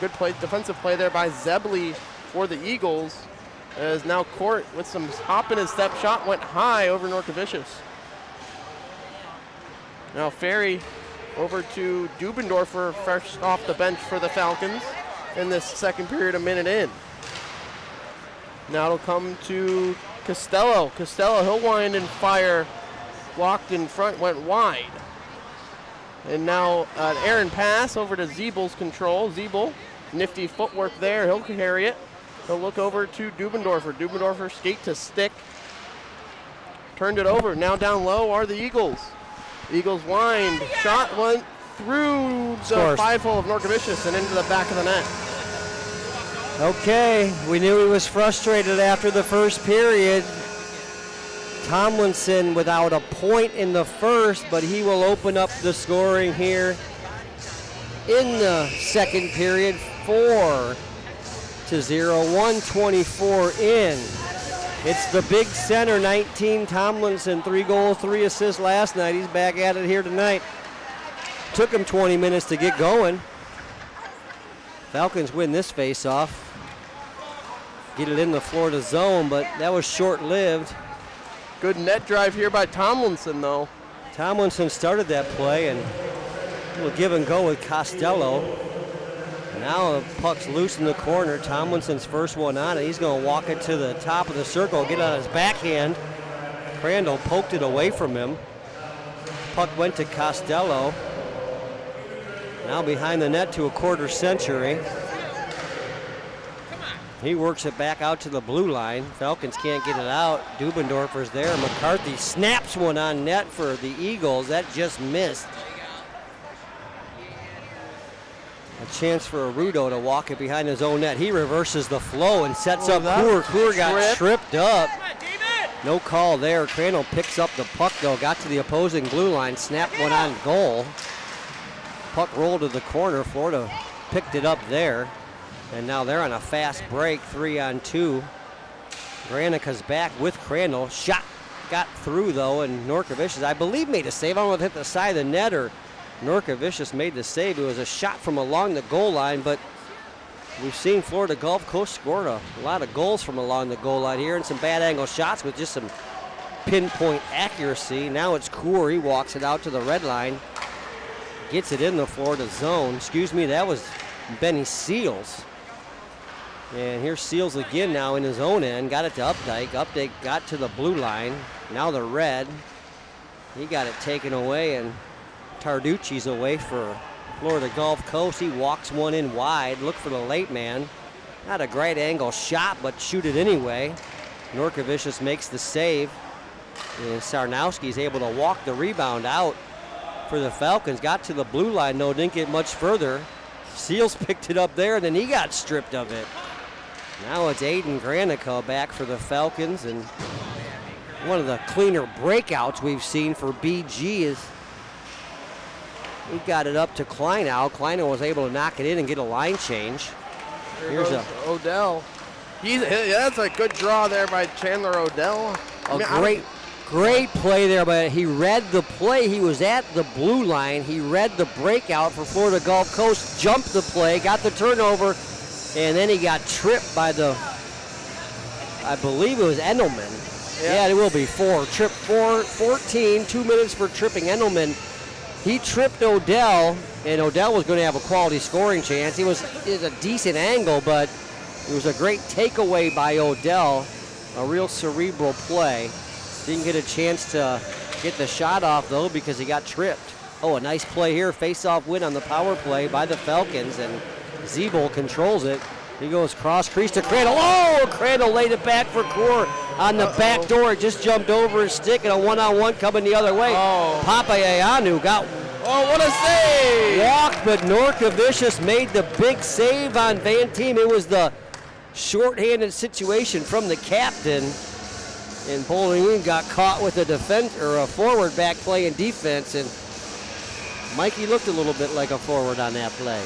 good play, defensive play there by Zebley for the Eagles. As now Court with some hop in his step shot went high over Norcovicius. Now Ferry over to Dubendorfer fresh off the bench for the Falcons in this second period, a minute in. Now it'll come to Costello. Costello, he'll wind and fire. Blocked in front, went wide. And now an errant pass over to Zeebel's control. Zeebel, nifty footwork there. He'll carry it. He'll look over to Dubendorfer. Dubendorfer skate to stick. Turned it over. Now down low are the Eagles. Eagles wind. Shot went through the 5-hole of Norcovicius and into the back of the net. Okay, we knew he was frustrated after the first period. Tomlinson without a point in the first, but he will open up the scoring here in the second period. 4-0, 1:24 in. It's the big center, 19, Tomlinson, 3 goals, 3 assists last night. He's back at it here tonight. Took him 20 minutes to get going. Falcons win this face-off. Get it in the Florida zone, but that was short-lived. Good net drive here by Tomlinson, though. Tomlinson started that play, and we'll give and go with Costello. Now the puck's loose in the corner. Tomlinson's first one on it. He's going to walk it to the top of the circle, get on his backhand. Crandall poked it away from him. Puck went to Costello. Now behind the net to a quarter century. He works it back out to the blue line. Falcons can't get it out. Dubendorfer's there. McCarthy snaps one on net for the Eagles. That just missed. A chance for Arudo to walk it behind his own net. He reverses the flow and sets up Coor. Coor got tripped up. No call there. Crandall picks up the puck though. Got to the opposing blue line. Snapped one on goal. Puck rolled to the corner. Florida picked it up there. And now they're on a fast break, 3-on-2. Granica's back with Crandall. Shot got through, though, and Norcovicius, I believe, made a save. I don't know if it hit the side of the net or Norcovicius made the save. It was a shot from along the goal line, but we've seen Florida Gulf Coast scored a lot of goals from along the goal line here and some bad angle shots with just some pinpoint accuracy. Now it's Coor. He walks it out to the red line. Gets it in the Florida zone. Excuse me, that was Benny Seals. And here's Seals again now in his own end. Got it to Updike. Updike got to the blue line. Now the red. He got it taken away, and Tarducci's away for Florida Gulf Coast. He walks one in wide. Look for the late man. Not a great angle shot, but shoot it anyway. Norkovicius makes the save. And Sarnowski's able to walk the rebound out for the Falcons. Got to the blue line, though, didn't get much further. Seals picked it up there, and then he got stripped of it. Now it's Aiden Granica back for the Falcons, and one of the cleaner breakouts we've seen for BG is he got it up to Kleinow. Kleinow was able to knock it in and get a line change. Here's Odell. That's a good draw there by Chandler Odell. Great play there, but he read the play. He was at the blue line. He read the breakout for Florida Gulf Coast, jumped the play, got the turnover, and then he got tripped by I believe it was Endelman. Yeah, it will be 4. Trip 14, 2 minutes for tripping Endelman. He tripped Odell, and Odell was going to have a quality scoring chance. It was a decent angle, but it was a great takeaway by Odell. A real cerebral play. Didn't get a chance to get the shot off, though, because he got tripped. Oh, a nice play here. Face-off win on the power play by the Falcons, and Zeeble controls it. He goes cross crease to Crandall. Oh, Crandall laid it back for Core on the back door. It just jumped over his stick, and a one-on-one coming the other way. Papayananu got what a save! Walked, but Norkovicius made the big save on Van Team. It was the shorthanded situation from the captain. And Bowling Green got caught with a forward back playing defense, and Mikey looked a little bit like a forward on that play.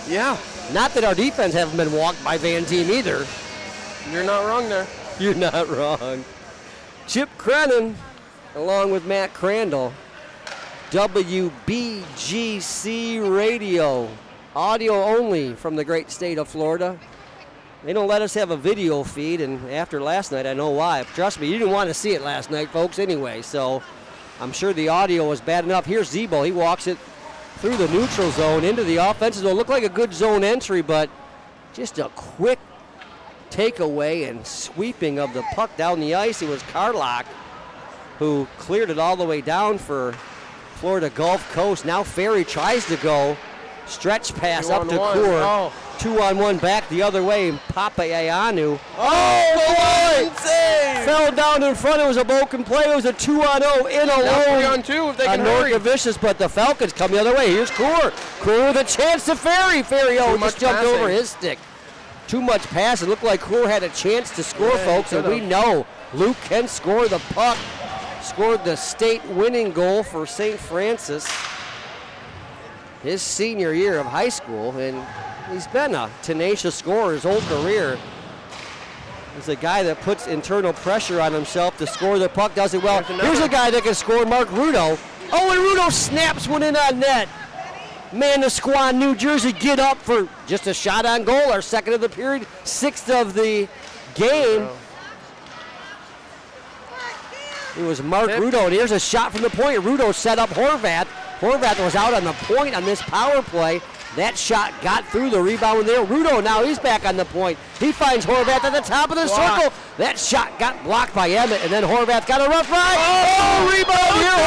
Yeah. Not that our defense haven't been walked by Van Team either. You're not wrong there. You're not wrong. Chip Crennan, along with Matt Crandall. WBGC Radio, audio only from the great state of Florida. They don't let us have a video feed, and after last night, I know why. Trust me, you didn't want to see it last night, folks, anyway, so I'm sure the audio was bad enough. Here's Zeeble. He walks it through the neutral zone into the offensive zone. Looked like a good zone entry, but just a quick takeaway and sweeping of the puck down the ice. It was Carlock who cleared it all the way down for Florida Gulf Coast. Now Ferry tries to go. Stretch pass up to Core. 2-on-1 back the other way. Papayananu. Save! Fell down in front. It was a broken play. It was a 2-on-0 in alone. 3-on-2 if they can hurry. Norkovicius, but the Falcons come the other way. Here's Core. Core with a chance to Ferry. Ferry just jumped over his stick. Too much pass. It looked like Core had a chance to score, folks, and we know Luke can score the puck. Scored the state winning goal for St. Francis his senior year of high school, and he's been a tenacious scorer his whole career. He's a guy that puts internal pressure on himself to score the puck, does it well. Here's a guy that can score, Mark Rudo. Oh, and Rudo snaps one in on net. Manasquan, New Jersey, get up for just a shot on goal. Our second of the period, 6th of the game. It was Mark Rudo, and here's a shot from the point. Rudo set up Horvath. Horvath was out on the point on this power play. That shot got through the rebound there. Rudo, now he's back on the point. He finds Horvath at the top of the circle. That shot got blocked by Emmett, and then Horvath got a rough ride. Oh, rebound here,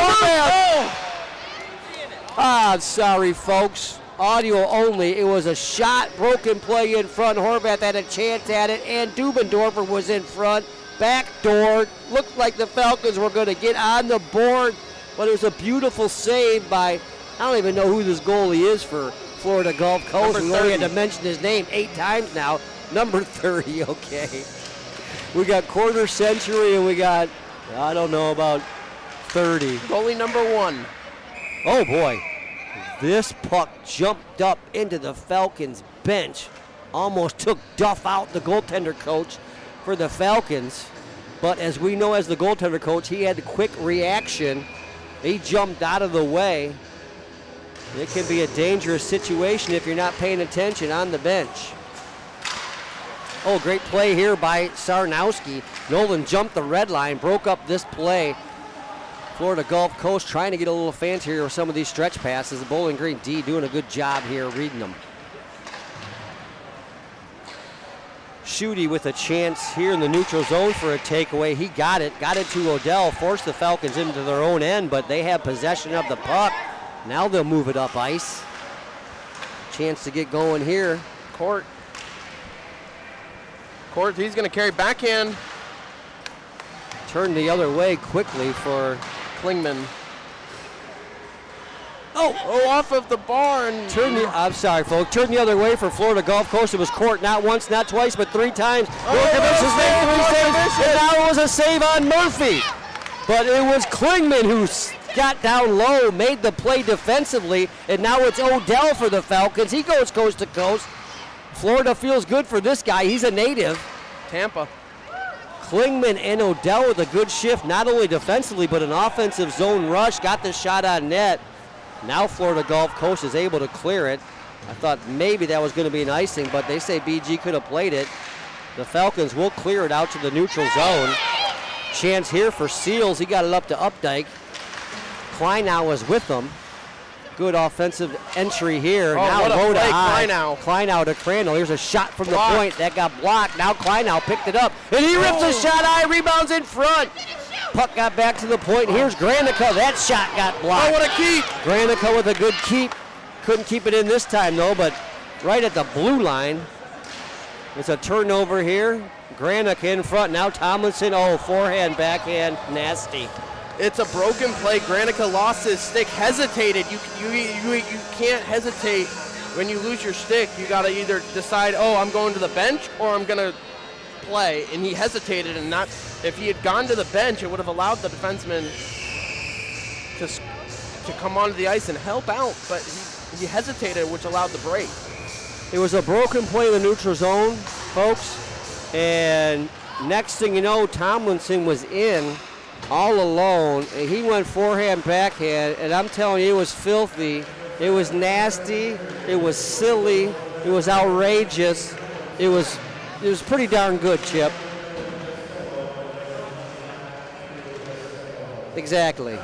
Horvath. Sorry, folks. Audio only. It was a shot, broken play in front. Horvath had a chance at it, and Dubendorfer was in front. Back door. Looked like the Falcons were going to get on the board, but it was a beautiful save by, I don't even know who this goalie is for Florida Gulf Coast. We only had to mention his name 8 times now. Number 30, okay. We got quarter century, and we got, I don't know, about 30. Goalie number 1. Oh, boy. This puck jumped up into the Falcons bench. Almost took Duff out, the goaltender coach for the Falcons. But as we know, as the goaltender coach, he had a quick reaction. He jumped out of the way. It can be a dangerous situation if you're not paying attention on the bench. Oh, great play here by Sarnowski. Nolan jumped the red line, broke up this play. Florida Gulf Coast trying to get a little fancier with some of these stretch passes. The Bowling Green D doing a good job here reading them. Schutte with a chance here in the neutral zone for a takeaway. He got it to Odell, forced the Falcons into their own end, but they have possession of the puck. Now they'll move it up ice. Chance to get going here. Court, he's going to carry backhand. Turn the other way quickly for Klingman. Oh, off of the bar. And I'm sorry, folks. Turn the other way for Florida Gulf Coast. It was Court not once, not twice, but 3 times. Has made 3 saves, and now it was a save on Murphy. But it was Klingman who got down low, made the play defensively, and now it's Odell for the Falcons. He goes coast to coast. Florida feels good for this guy. He's a native. Tampa. Klingman and Odell with a good shift, not only defensively, but an offensive zone rush. Got the shot on net. Now Florida Gulf Coast is able to clear it. I thought maybe that was going to be an icing, but they say BG could have played it. The Falcons will clear it out to the neutral zone. Chance here for Seals. He got it up to Updike. Kleinow was with them. Good offensive entry here. Oh, now what a low to play, high. Kleinow. Kleinow to Crandall. Here's a shot from Blocked. the point. That got blocked. Now Kleinow picked it up. And he rips a shot high. Rebounds in front. Puck got back to the point. Here's Granica. That shot got blocked. Oh, what a keep. Granica with a good keep. Couldn't keep it in this time, though, but right at the blue line. It's a turnover here. Granica in front. Now Tomlinson. Oh, forehand, backhand. Nasty. It's a broken play. Granica lost his stick, hesitated. You can't hesitate when you lose your stick. You got to either decide, oh, I'm going to the bench or I'm going to play. And he hesitated, and not. If he had gone to the bench, it would have allowed the defenseman to come onto the ice and help out. But he hesitated, which allowed the break. It was a broken play in the neutral zone, folks. And next thing you know, Tomlinson was in all alone. And he went forehand, backhand, and I'm telling you, it was filthy. It was nasty. It was silly. It was outrageous. It was pretty darn good, Chip. Exactly.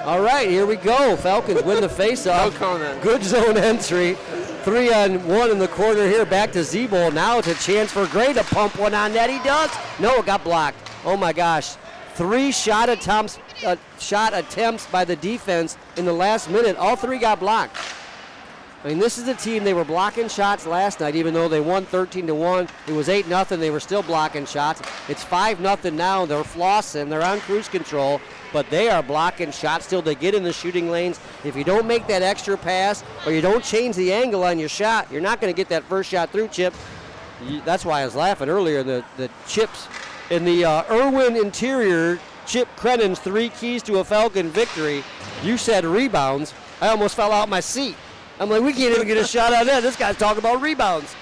All right, here we go. Falcons win the faceoff. Good zone entry. 3-on-1 in the corner here. Back to Zebo. Now it's a chance for Gray to pump one on net. He does. No, it got blocked. Oh my gosh. 3 shot attempts by the defense in the last minute. All 3 got blocked. I mean, this is a team, they were blocking shots last night, even though they won 13-1. It was 8-0. They were still blocking shots. It's 5-0 now. They're flossing. They're on cruise control, but they are blocking shots still. They get in the shooting lanes. If you don't make that extra pass or you don't change the angle on your shot, you're not going to get that first shot through, Chip. That's why I was laughing earlier. The Chips in the Irwin Interior, Chip Crennan's 3 keys to a Falcon victory. You said rebounds. I almost fell out my seat. I'm like, we can't even get a shot on that. This guy's talking about rebounds.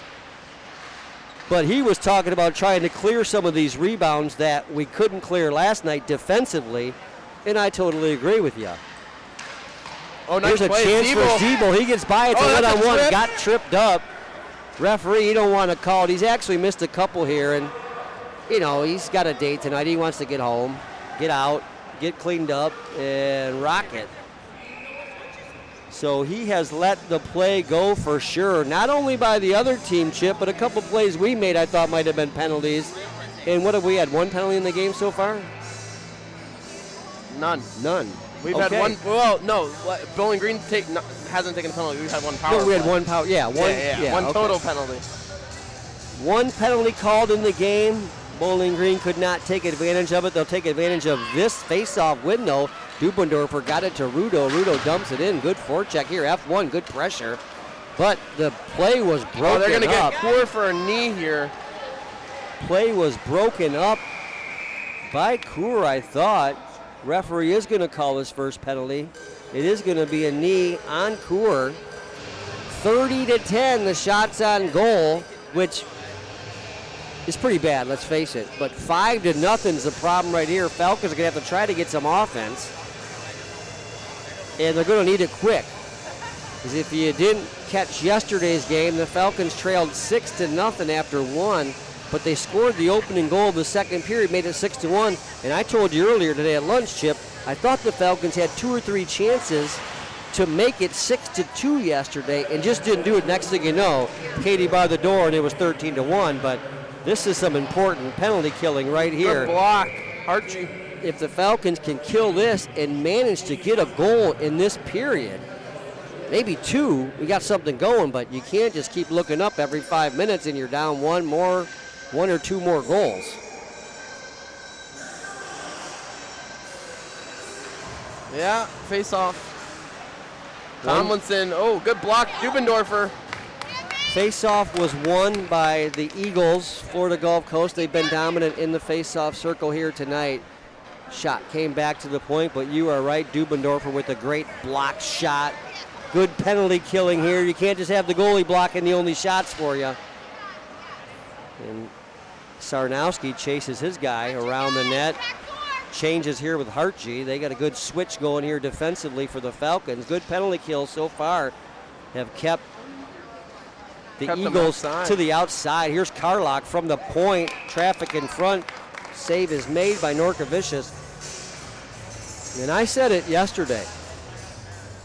But he was talking about trying to clear some of these rebounds that we couldn't clear last night defensively, and I totally agree with you. Oh, nice Here's a play. chance for Zeeble. He gets by. It's a one-on-one. Got tripped up. Referee, you don't want to call it. He's actually missed a couple here, and, you know, he's got a date tonight. He wants to get home, get out, get cleaned up, and rock it. So he has let the play go for sure, not only by the other team, Chip, but a couple plays we made I thought might have been penalties. And what have we had, 1 penalty in the game so far? None. We've Okay. had one. Well, no. Bowling Green hasn't taken a penalty. We've had one power. No, we had play. one power. Yeah, one. Yeah, one total penalty. 1 penalty called in the game. Bowling Green could not take advantage of it. They'll take advantage of this face-off window. Dubendorfer got it to Rudo. Rudo dumps it in. Good forecheck here. F1, good pressure. But the play was broken up. They're going to get Coor for a knee here. Play was broken up by Coor, I thought. Referee is going to call his first penalty. It is going to be a knee on Coor. 30-10, the shots on goal, which is pretty bad, let's face it. But 5-0 is the problem right here. Falcons are going to have to try to get some offense. And they're going to need it quick. Because if you didn't catch yesterday's game, the Falcons trailed 6-0 after 1. But they scored the opening goal of the second period, made it 6-1. And I told you earlier today at lunch, Chip, I thought the Falcons had 2 or 3 chances to make it 6-2 yesterday and just didn't do it. Next thing you know, Katie barred the door and it was 13-1. But This is some important penalty killing right here. Good block, Archie. If the Falcons can kill this and manage to get a goal in this period, maybe 2, we got something going, but you can't just keep looking up every 5 minutes and you're down 1 or 2 more goals. Yeah, face off. Tomlinson, good block, Dubendorfer. Face-off was won by the Eagles, Florida Gulf Coast. They've been dominant in the face-off circle here tonight. Shot came back to the point, but you are right, Dubendorfer with a great block shot. Good penalty killing here. You can't just have the goalie blocking the only shots for you. And Sarnowski chases his guy around the net. Changes here with Hartje. They got a good switch going here defensively for the Falcons. Good penalty kills so far have kept the Eagles to the outside. Here's Carlock from the point. Traffic in front. Save is made by Norkovicius. And I said it yesterday.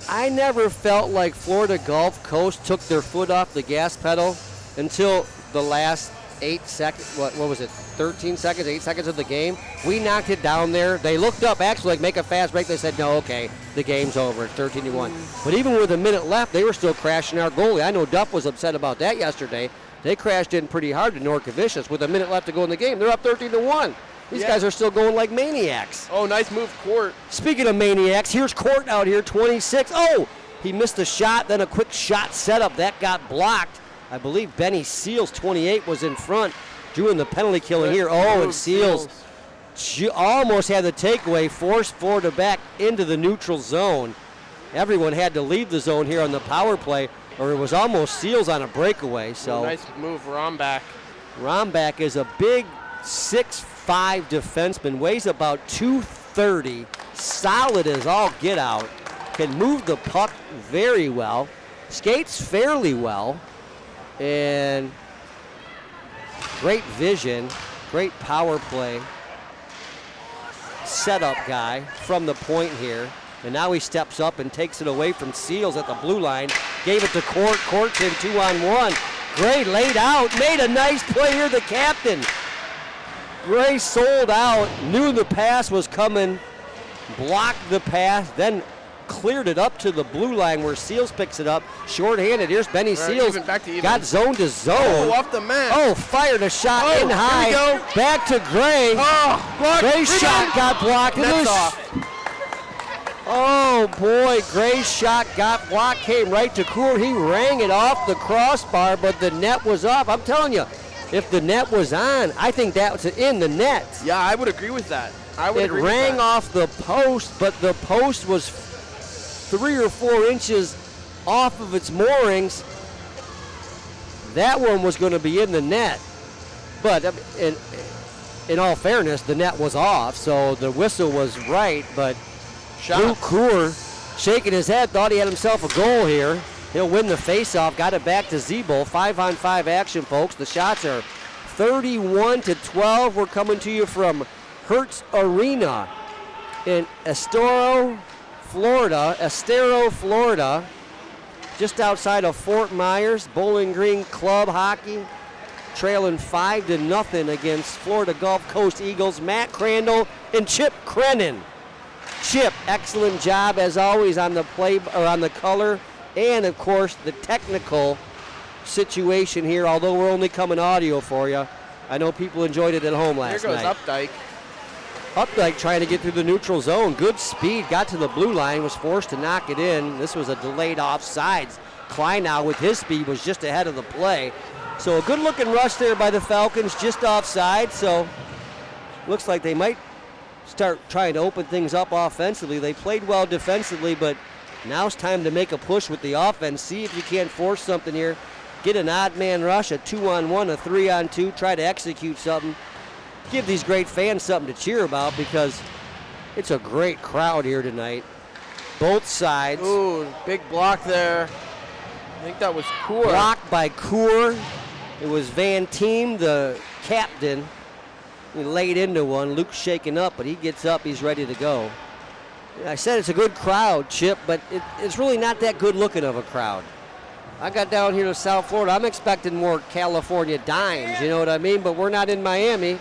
I never felt like Florida Gulf Coast took their foot off the gas pedal until the last 8 seconds. What was it? 13 seconds, 8 seconds of the game. We knocked it down there. They looked up, actually, like make a fast break. They said, no, okay, the game's over. It's 13-1. But even with a minute left, they were still crashing our goalie. I know Duff was upset about that yesterday. They crashed in pretty hard to Norkovicius with a minute left to go in the game. They're up 13-1. These guys are still going like maniacs. Oh, nice move, Court. Speaking of maniacs, here's Court out here, 26. Oh, he missed a shot, then a quick shot setup. That got blocked. I believe Benny Seals, 28, was in front, doing the penalty killing here. Oh, and Seals almost had the takeaway, forced Florida back into the neutral zone. Everyone had to leave the zone here on the power play, or it was almost Seals on a breakaway. So nice move, Rombach. Rombach is a big 6'5" defenseman, weighs about 230, solid as all get out, can move the puck very well, skates fairly well, and great vision, great power play setup guy from the point here. And now he steps up and takes it away from Seals at the blue line. Gave it to Court. Court's in 2-on-1. Gray laid out, made a nice play here, the captain. Gray sold out, knew the pass was coming, blocked the pass, then cleared it up to the blue line where Seals picks it up. Short-handed, here's Benny Seals. Got zone to zone. Oh, off the mat. Oh, fired a shot in high. Here we go. Back to Gray. Oh, blocked. Gray's shot got blocked. Net's off. Oh boy, Gray's shot got blocked, came right to Court. He rang it off the crossbar, but the net was off. I'm telling you, if the net was on, I think that was in the net. Yeah, I would agree with that. It rang off the post, but the post was 3 or 4 inches off of its moorings. That one was going to be in the net. But in all fairness, the net was off, so the whistle was right, but Luke Coor shaking his head, thought he had himself a goal here. He'll win the faceoff, got it back to Zebo. 5-on-5 action, folks. The shots are 31-12. We're coming to you from Hertz Arena in Estero, Florida, just outside of Fort Myers. Bowling Green Club hockey trailing 5-0 against Florida Gulf Coast Eagles. Matt Crandall and Chip Crennan. Chip, excellent job as always on the play or on the color, and of course the technical situation here. Although we're only coming audio for you, I know people enjoyed it at home last night. Here goes Updike. Updike trying to get through the neutral zone. Good speed, got to the blue line, was forced to knock it in. This was a delayed offsides. Kleinau with his speed was just ahead of the play. So a good looking rush there by the Falcons, just offside. So looks like they might start trying to open things up offensively. They played well defensively, but now it's time to make a push with the offense. See if you can't force something here. Get an odd man rush, a 2-on-1, a 3-on-2, try to execute something. Give these great fans something to cheer about because it's a great crowd here tonight. Both sides. Ooh, big block there. I think that was Coor. Blocked by Coor. It was Van Team, the captain. He laid into one. Luke's shaking up, but he gets up. He's ready to go. I said it's a good crowd, Chip, but it's really not that good looking of a crowd. I got down here to South Florida. I'm expecting more California dimes, you know what I mean? But we're not in Miami.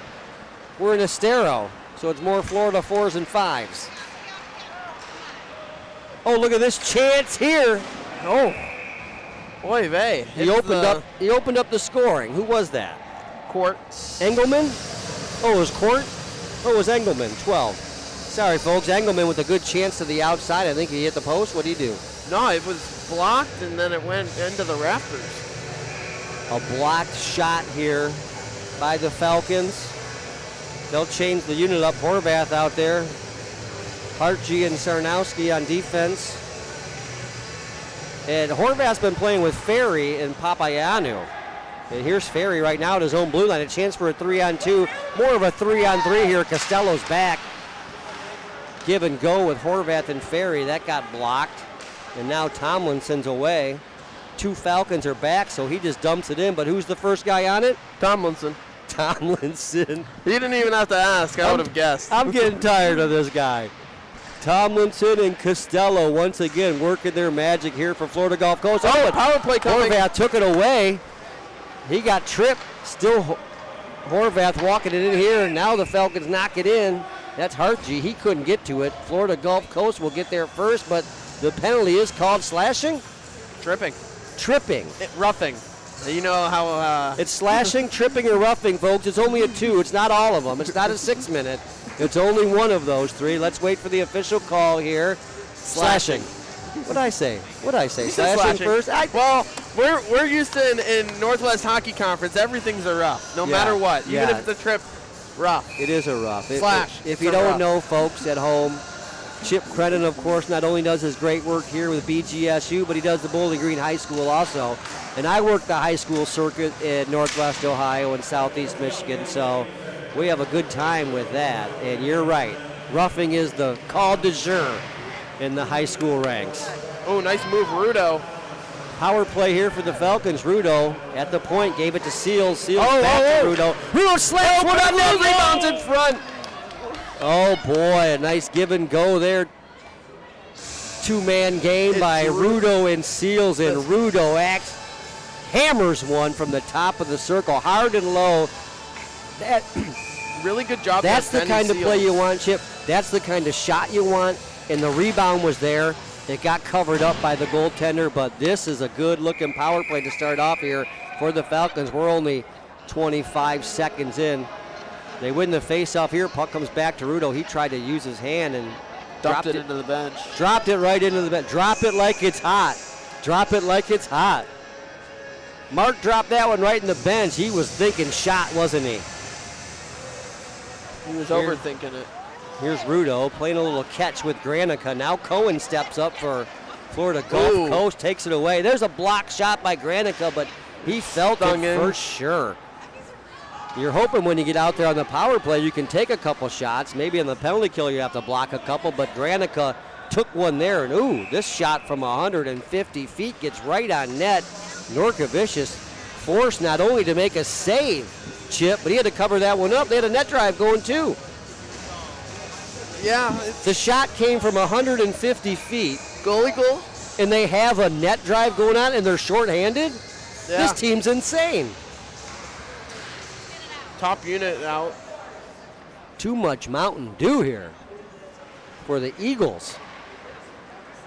We're in Estero, so it's more Florida 4s and 5s. Oh, look at this chance here. Oh, boy, vey. He opened up the scoring. Who was that? Court. Engelman? Oh, it was Court? Oh, it was Engelman, 12. Sorry, folks. Engelman with a good chance to the outside. I think he hit the post. What did he do? No, it was blocked, and then it went into the rafters. A blocked shot here by the Falcons. They'll change the unit up. Horvath out there. Hartje and Sarnowski on defense. And Horvath's been playing with Ferry and Papayanu. And here's Ferry right now at his own blue line. A chance for a 3-on-2. More of a 3-on-3 here. Costello's back. Give and go with Horvath and Ferry. That got blocked. And now Tomlinson's away. 2 Falcons are back, so he just dumps it in. But who's the first guy on it? Tomlinson. Tomlinson. He didn't even have to ask. I would have guessed. I'm getting tired of this guy. Tomlinson and Costello once again working their magic here for Florida Gulf Coast. Oh, power play coming. Horvath took it away. He got tripped. Still Horvath walking it in here, and now the Falcons knock it in. That's Hartje. He couldn't get to it. Florida Gulf Coast will get there first, but the penalty is called slashing? Tripping. Roughing. You know how... It's slashing, tripping, or roughing, folks. It's only a 2. It's not all of them. It's not a 6-minute. It's only one of those 3. Let's wait for the official call here. Slashing. What'd I say? Slashing first? Well, we're used to in Northwest Hockey Conference, everything's a rough, no matter what. Even if it's a trip, rough. It is a rough. Slash. If you don't know, folks at home, Chip Crennan, of course, not only does his great work here with BGSU, but he does the Bowling Green High School also. And I work the high school circuit in Northwest Ohio and Southeast Michigan, so we have a good time with that. And you're right. Roughing is the call de jour in the high school ranks. Oh, nice move, Rudo. Power play here for the Falcons. Rudo at the point gave it to Seals. Seals back to Rudo. Rudo slams one on net, rebounds in front. Oh boy, a nice give and go there. 2-man game by Rudo and Seals, and Rudo hammers one from the top of the circle, hard and low. That really good job. That's the kind of play you want, Chip. That's the kind of shot you want, and the rebound was there. It got covered up by the goaltender, but this is a good-looking power play to start off here for the Falcons. We're only 25 seconds in. They win the face-off here. Puck comes back to Rudo. He tried to use his hand and dropped it into the bench. Dropped it right into the bench. Drop it like it's hot. Drop it like it's hot. Mark dropped that one right in the bench. He was thinking shot, wasn't he? He was overthinking it. Here's Rudo playing a little catch with Granica. Now Cohen steps up for Florida Gulf Coast, takes it away. There's a block shot by Granica, but he felt it for sure. You're hoping when you get out there on the power play, you can take a couple shots. Maybe on the penalty kill, you have to block a couple, but Granica took one there, and this shot from 150 feet gets right on net. Norkovicius forced not only to make a save, Chip, but he had to cover that one up. They had a net drive going too. Yeah. The shot came from 150 feet. Goalie goal? And they have a net drive going on, and they're shorthanded? Yeah. This team's insane. Top unit out. Too much Mountain Dew here for the Eagles.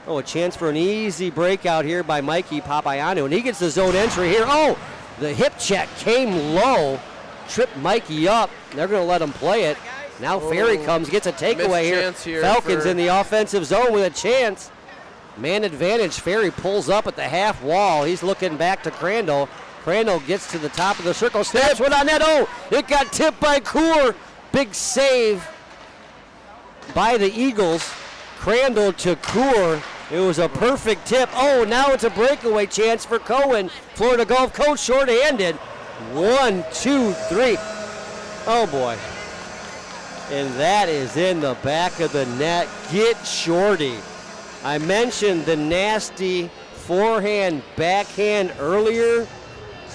Oh, a chance for an easy breakout here by Mikey Papayanu, and he gets the zone entry here. Oh, the hip check came low, tripped Mikey up. They're going to let him play it. Now Ferry comes, gets a takeaway here. Falcons in the offensive zone with a chance. Man advantage. Ferry pulls up at the half wall. He's looking back to Crandall. Crandall gets to the top of the circle, snaps one on net. Oh, it got tipped by Coor. Big save by the Eagles. Crandall to Coor. It was a perfect tip. Oh, now it's a breakaway chance for Cohen. Florida Gulf Coast shorthanded. 1, 2, 3. Oh, boy. And that is in the back of the net. Get Shorty. I mentioned the nasty forehand, backhand earlier.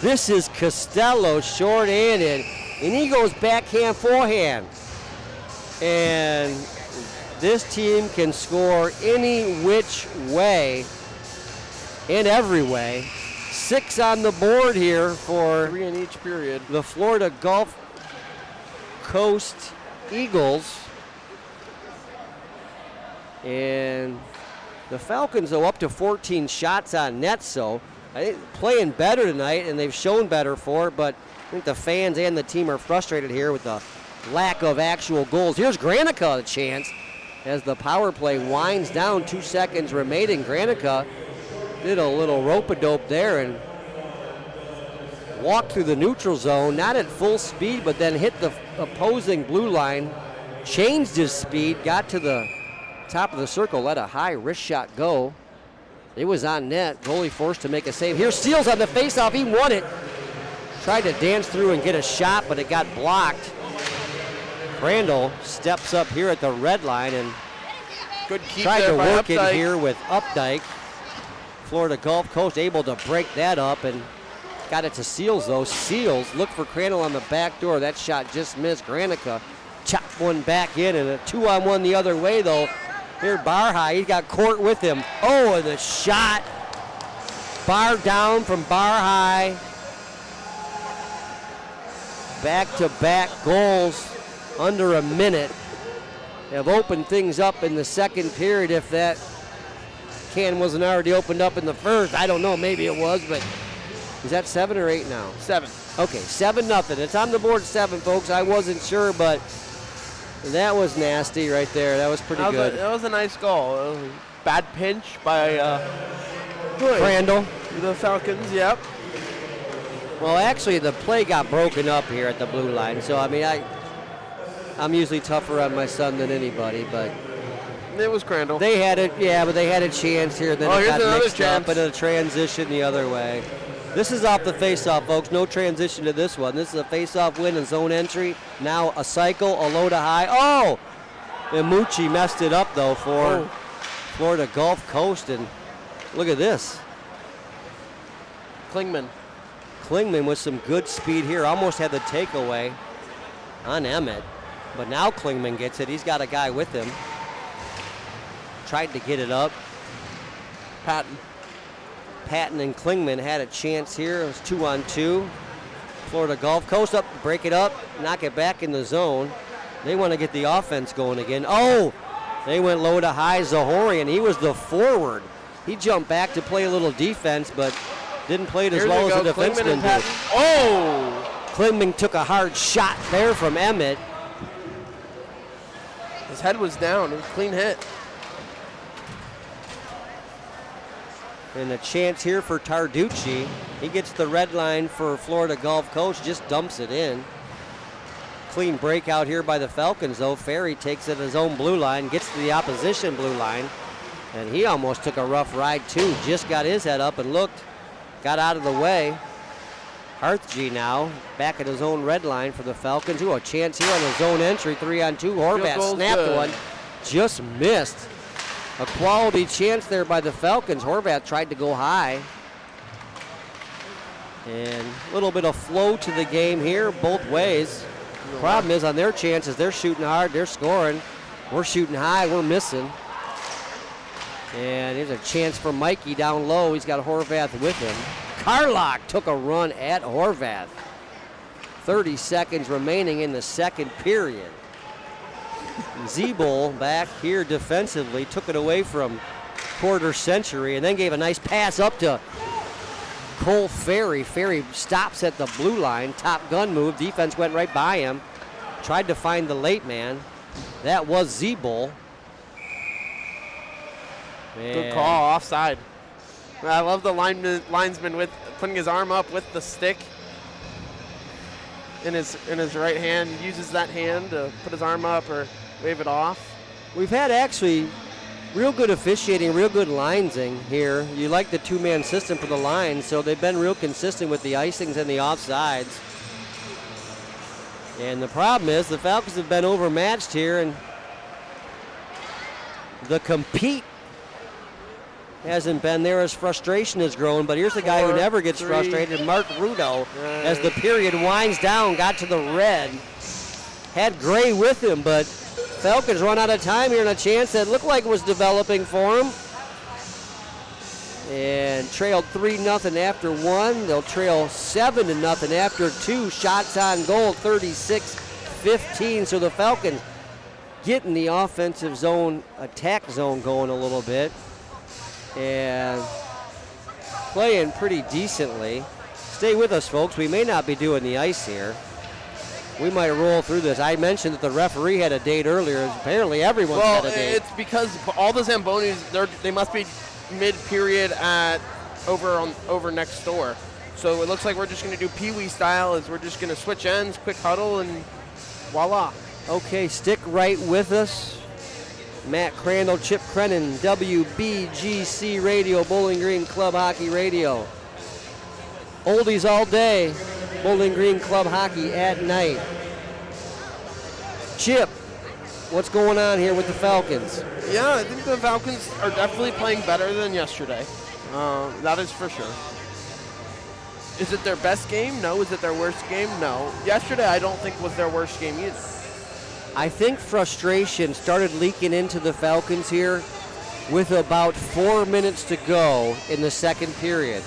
This is Costello short-handed, and he goes backhand, forehand. And this team can score any which way, in every way. 6 on the board here for 3 in each period. The Florida Gulf Coast Eagles. And the Falcons, though, up to 14 shots on net, so I think playing better tonight, and they've shown better for it, but I think the fans and the team are frustrated here with the lack of actual goals. Here's Granica a chance as the power play winds down, 2 seconds remaining. Granica did a little rope-a-dope there and walked through the neutral zone, not at full speed, but then hit the opposing blue line, changed his speed, got to the top of the circle, let a high wrist shot go. It was on net. Goalie forced to make a save. Here's Seals on the faceoff. He won it. Tried to dance through and get a shot, but it got blocked. Crandall steps up here at the red line and Good keep tried there to by work Updike. in here with Updike. Florida Gulf Coast able to break that up and got it to Seals, though. Seals looked for Crandall on the back door. That shot just missed. Granica chopped one back in, and a 2-on-1 the other way, though. Here, Barhigh, he's got Court with him. Oh, and the shot. Bar down from Barhigh. Back-to-back goals under a minute have opened things up in the second period. If that can wasn't already opened up in the first, I don't know, maybe it was, but is that 7 or 8 now? 7. Okay, 7-0. It's on the board 7, folks. I wasn't sure, but that was nasty right there. That was pretty good. That was a nice goal. Bad pinch by Crandall. The Falcons, yep. Well, actually, the play got broken up here at the blue line. So, I mean, I'm usually tougher on my son than anybody, but it was Crandall. They had it, yeah, but they had a chance here. Then it here's got another mixed chance. up and a transition the other way. This is off the face-off, folks. No transition to this one. This is a face-off win and zone entry. Now a cycle, a low to high. Oh! Imucci messed it up, though, for Florida Gulf Coast. And look at this. Klingman with some good speed here. Almost had the takeaway on Emmett. But now Klingman gets it. He's got a guy with him. Tried to get it up. Patton and Klingman had a chance here. It was 2-on-2. Florida Gulf Coast up, break it up, knock it back in the zone. They want to get the offense going again. Oh, they went low to high. Zahorian, he was the forward. He jumped back to play a little defense, but didn't play it as well as the defenseman did. Oh! Klingman took a hard shot there from Emmett. His head was down. It was a clean hit. And a chance here for Tarducci. He gets the red line for Florida Gulf Coast, just dumps it in. Clean breakout here by the Falcons, though. Ferry takes it his own blue line, gets to the opposition blue line, and he almost took a rough ride, too. Just got his head up and looked, got out of the way. Harthgy now back at his own red line for the Falcons. Ooh, a chance here on the zone entry, 3-on-2. Horvath snapped one, just missed. A quality chance there by the Falcons. Horvath tried to go high. And a little bit of flow to the game here both ways. Problem is on their chances, they're shooting hard, they're scoring. We're shooting high, we're missing. And here's a chance for Mikey down low. He's got Horvath with him. Carlock took a run at Horvath. 30 seconds remaining in the second period. Zeeble back here defensively, took it away from Quarter Century and then gave a nice pass up to Cole Ferry. Ferry stops at the blue line, top gun move. Defense went right by him. Tried to find the late man. That was Zeeble. Good call, offside. I love the linesman with putting his arm up with the stick in his right hand. He uses that hand to put his arm up or wave it off. We've had actually real good officiating, real good linesing here. You like the two-man system for the lines, so they've been real consistent with the icings and the offsides. And the problem is the Falcons have been overmatched here, and the compete hasn't been there as frustration has grown. But here's the guy who never gets frustrated, Mark Rudo, as the period winds down, got to the red. Had Gray with him, but Falcons run out of time here, and a chance that looked like it was developing for him. and trailed 3-0 after 1. They'll trail 7-0 after 2. Shots on goal, 36-15. So the Falcons getting the offensive zone, attack zone going a little bit and playing pretty decently. Stay with us, folks. We may not be doing the ice here. We might roll through this. I mentioned that the referee had a date earlier. Apparently everyone's had a date. Well, it's because all the Zambonis, they must be mid-period at over next door. So it looks like we're just going to do Pee-wee style, is we're just going to switch ends, quick huddle, and voila. Okay, stick right with us. Matt Crandall, Chip Crennan, WBGC Radio, Bowling Green Club Hockey Radio. Oldies all day, Bowling Green Club Hockey at night. Chip, what's going on here with the Falcons? Yeah, I think the Falcons are definitely playing better than yesterday. That is for sure. Is it their best game? No. Is it their worst game? No. Yesterday, I don't think was their worst game either. I think frustration started leaking into the Falcons here with about 4 minutes to go in the second period,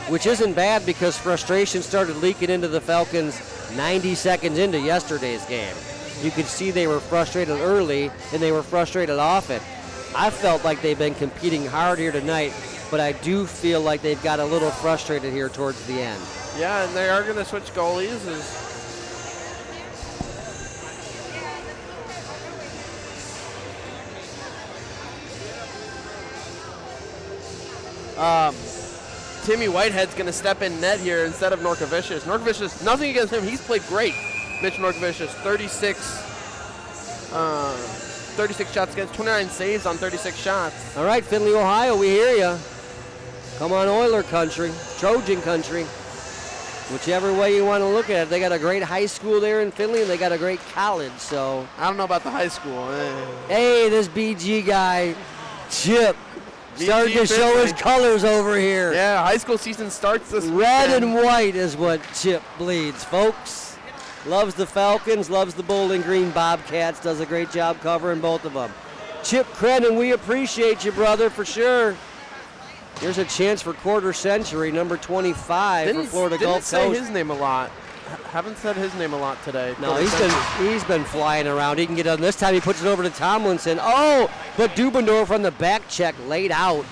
which isn't bad because frustration started leaking into the Falcons 90 seconds into yesterday's game. You could see they were frustrated early and they were frustrated often. I felt like they've been competing hard here tonight, but I do feel like they've got a little frustrated here towards the end. Yeah, and they are going to switch goalies. Timmy Whitehead's going to step in net here instead of Norkovicius. Norkovicius, nothing against him. He's played great. Mitch Norkovicius, 36 shots against, 29 saves on 36 shots. All right, Findlay, Ohio, we hear you. Come on, Oiler country, Trojan country. Whichever way you want to look at it. They got a great high school there in Findlay, and they got a great college, so. I don't know about the high school. Hey, this BG guy, Chip, starting to show his colors over here. Yeah, high school season starts this Red weekend. and white is what Chip bleeds, folks. Loves the Falcons, loves the Bowling Green Bobcats, does a great job covering both of them. Chip Crennan, we appreciate you, brother, for sure. Here's a chance for quarter century, number 25 for Florida Gulf Coast. Didn't say his name a lot. Haven't said his name a lot today. No, he's been flying around. He can get on. This time he puts it over to Tomlinson. Oh, but Dubendorf on the back check laid out.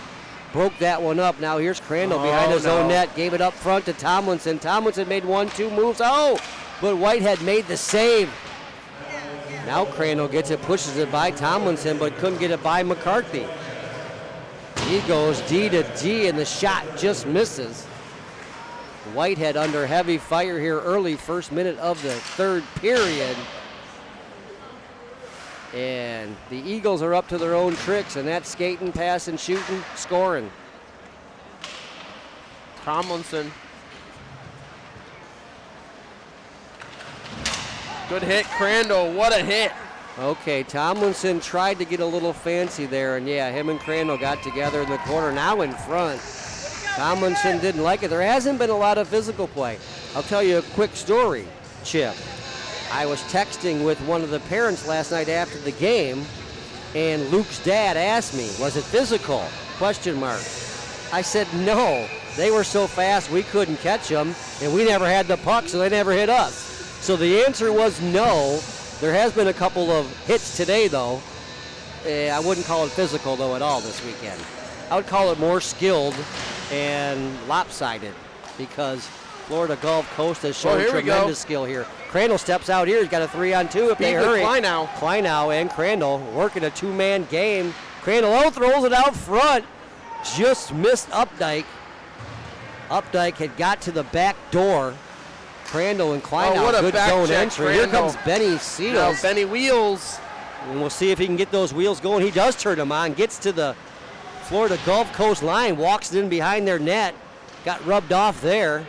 Broke that one up. Now here's Crandall behind his own net. Gave it up front to Tomlinson. Tomlinson made 1-2 moves. Oh, but Whitehead made the save. Now Crandall gets it, pushes it by Tomlinson, but couldn't get it by McCarthy. He goes D to D, and the shot just misses. Whitehead under heavy fire here early, first minute of the third period. And the Eagles are up to their own tricks, and that's skating, passing, shooting, scoring. Tomlinson. Good hit, Crandall. What a hit. Okay, Tomlinson tried to get a little fancy there, and yeah, him and Crandall got together in the corner, now in front. Tomlinson didn't like it. There hasn't been a lot of physical play. I'll tell you a quick story, Chip. I was texting with one of the parents last night after the game, and Luke's dad asked me, was it physical? ? I said, no. They were so fast we couldn't catch them, and we never had the puck, so they never hit us. So the answer was no. There has been a couple of hits today, though. I wouldn't call it physical, though, at all this weekend. I would call it more skilled and lopsided because Florida Gulf Coast has shown tremendous skill here. Crandall steps out here. He's got a 3-on-2 if they hurry. Kleinow and Crandall working a two-man game. Crandall throws it out front. Just missed Updike. Updike had got to the back door. Crandall and Kleinow, good zone entry. Here comes Benny Seals. Benny Wheels. And we'll see if he can get those wheels going. He does turn them on, gets to the Florida Gulf Coast line, walks in behind their net, got rubbed off there.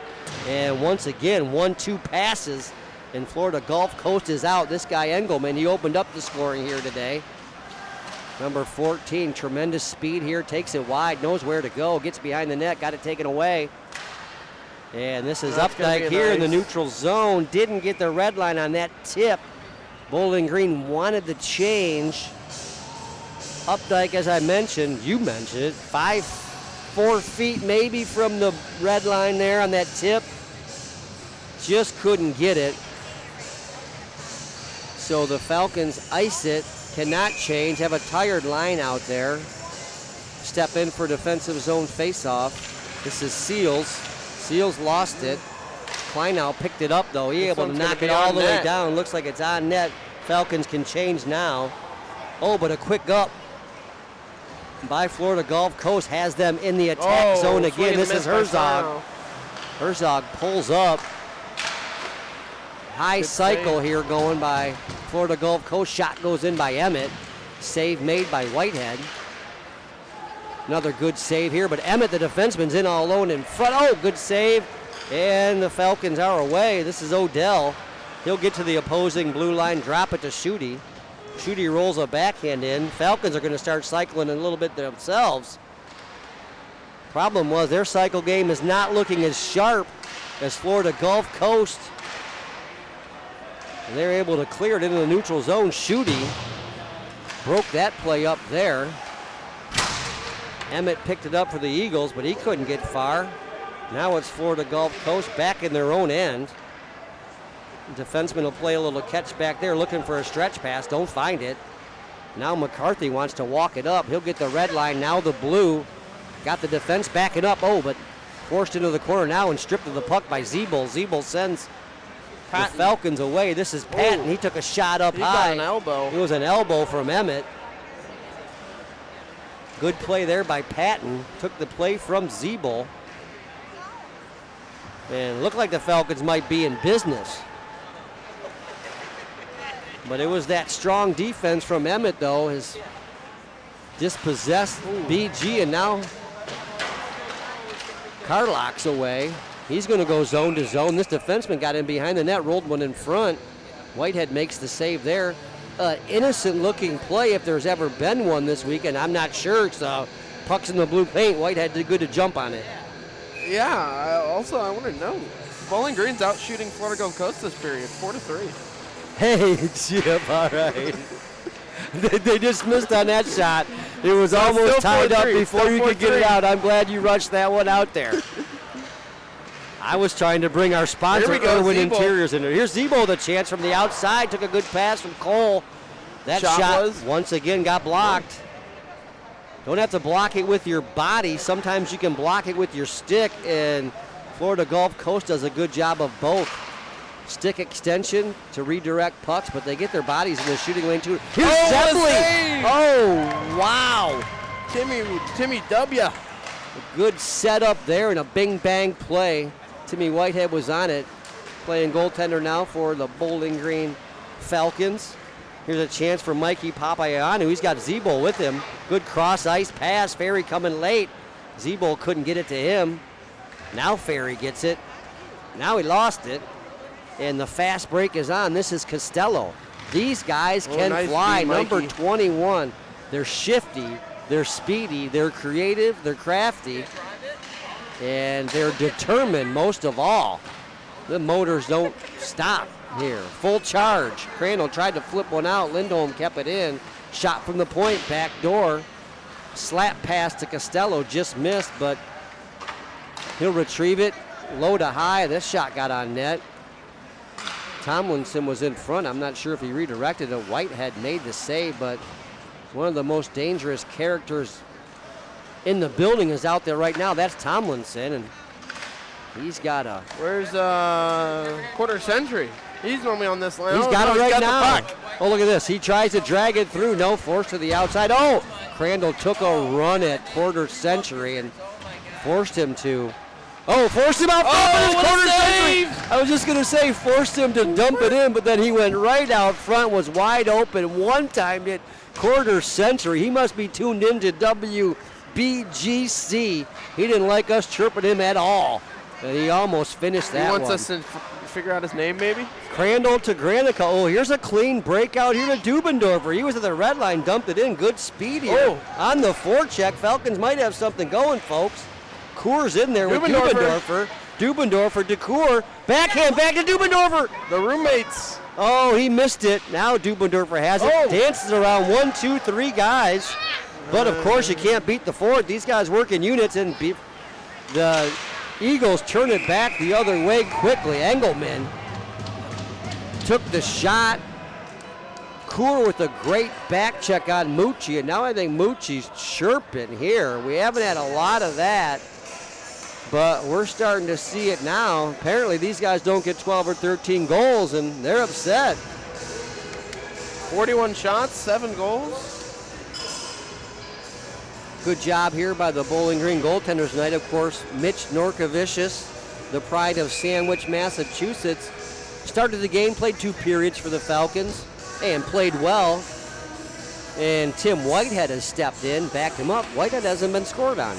And once again, 1-2 passes, and Florida Gulf Coast is out. This guy Engelman, he opened up the scoring here today. Number 14, tremendous speed here, takes it wide, knows where to go, gets behind the net, got it taken away. And this is Updike here in the neutral zone. Didn't get the red line on that tip. Bowling Green wanted the change. Updike, as I mentioned, you mentioned it, 5 4 feet maybe from the red line there on that tip. Just couldn't get it. So the Falcons ice it, cannot change, have a tired line out there. Step in for defensive zone faceoff. This is Seals. Seals lost it. Kleinow picked it up though. He able to knock it all the way down. Looks like it's on net. Falcons can change now. Oh, but a quick up by Florida Gulf Coast has them in the attack zone again. This is Herzog. Herzog pulls up. High cycle here going by Florida Gulf Coast. Shot goes in by Emmett. Save made by Whitehead. Another good save here, but Emmett, the defenseman's in all alone in front. Oh, good save. And the Falcons are away. This is Odell. He'll get to the opposing blue line, drop it to Schutte. Schutte rolls a backhand in. Falcons are going to start cycling a little bit themselves. Problem was their cycle game is not looking as sharp as Florida Gulf Coast. And they're able to clear it into the neutral zone. Schutte broke that play up there. Emmett picked it up for the Eagles, but he couldn't get far. Now it's Florida Gulf Coast back in their own end. The defenseman will play a little catch back there, looking for a stretch pass. Don't find it. Now McCarthy wants to walk it up. He'll get the red line. Now the blue. Got the defense backing up. Oh, but forced into the corner now and stripped of the puck by Zeeble. Zeeble sends the Falcons away. This is Patton. He took a shot up high. He got an elbow. It was an elbow from Emmett. Good play there by Patton. Took the play from Zeeble. And it looked like the Falcons might be in business. But it was that strong defense from Emmett, though, has dispossessed BG, and now Carlock's away. He's going to go zone to zone. This defenseman got in behind the net, rolled one in front. Whitehead makes the save there. Innocent-looking play if there's ever been one this weekend. I'm not sure. So puck's in the blue paint. Whitehead did good to jump on it. Yeah, I want to know. Bowling Green's out shooting Florida Gulf Coast this period, 4-3. Hey, Chip, all right. They just missed on that shot. It was almost tied up before you could get it out. I'm glad you rushed that one out there. I was trying to bring our sponsor, Irwin Interiors, in there. Here's Zeeble, the chance from the outside. Took a good pass from Cole. That shot once again got blocked. Don't have to block it with your body. Sometimes you can block it with your stick, and Florida Gulf Coast does a good job of both. Stick extension to redirect pucks, but they get their bodies in the shooting lane too. Here's Zeppeli. Oh, wow. Timmy W. A good setup there and a bing-bang play. Timmy Whitehead was on it. Playing goaltender now for the Bowling Green Falcons. Here's a chance for Mikey Papayanu. He's got Zeeble with him. Good cross-ice pass. Ferry coming late. Zeeble couldn't get it to him. Now Ferry gets it. Now he lost it. And the fast break is on. This is Costello. These guys can fly. Number 21. They're shifty. They're speedy. They're creative. They're crafty. And they're determined most of all. The motors don't stop here. Full charge. Crandall tried to flip one out. Lindholm kept it in. Shot from the point. Back door. Slap pass to Costello. Just missed, but he'll retrieve it. Low to high. This shot got on net. Tomlinson was in front. I'm not sure if he redirected it. Whitehead made the save, but one of the most dangerous characters in the building is out there right now. That's Tomlinson, and he's got a... Where's quarter century? He's normally on this line. He's got it right now. Oh, look at this. He tries to drag it through. No, forced to the outside. Oh, Crandall took a run at quarter century and forced him to... Oh, forced him out front with his quarter century. I was just going to say forced him to dump it in, but then he went right out front, was wide open, one-timed it, quarter century. He must be tuned into WBGC. He didn't like us chirping him at all, and he almost finished that one. He wants us to figure out his name, maybe? Crandall to Granica. Oh, here's a clean breakout here to Dubendorfer. He was at the red line, dumped it in. Good speed here. On the forecheck. Falcons might have something going, folks. Coors in there with Dubendorfer. Dubendorfer to Coor. Backhand back to Dubendorfer. The roommates. Oh, he missed it. Now Dubendorfer has it. Dances around 1, 2, 3 guys. But, of course, you can't beat the fourth. These guys work in units, and the Eagles turn it back the other way quickly. Engelman took the shot. Kaur with a great back check on Mucci, and now I think Mucci's chirping here. We haven't had a lot of that, but we're starting to see it now. Apparently these guys don't get 12 or 13 goals, and they're upset. 41 shots, 7 goals. Good job here by the Bowling Green goaltenders tonight. Of course, Mitch Norkovicius, the pride of Sandwich, Massachusetts, started the game, played 2 periods for the Falcons, and played well. And Tim Whitehead has stepped in, backed him up. Whitehead hasn't been scored on.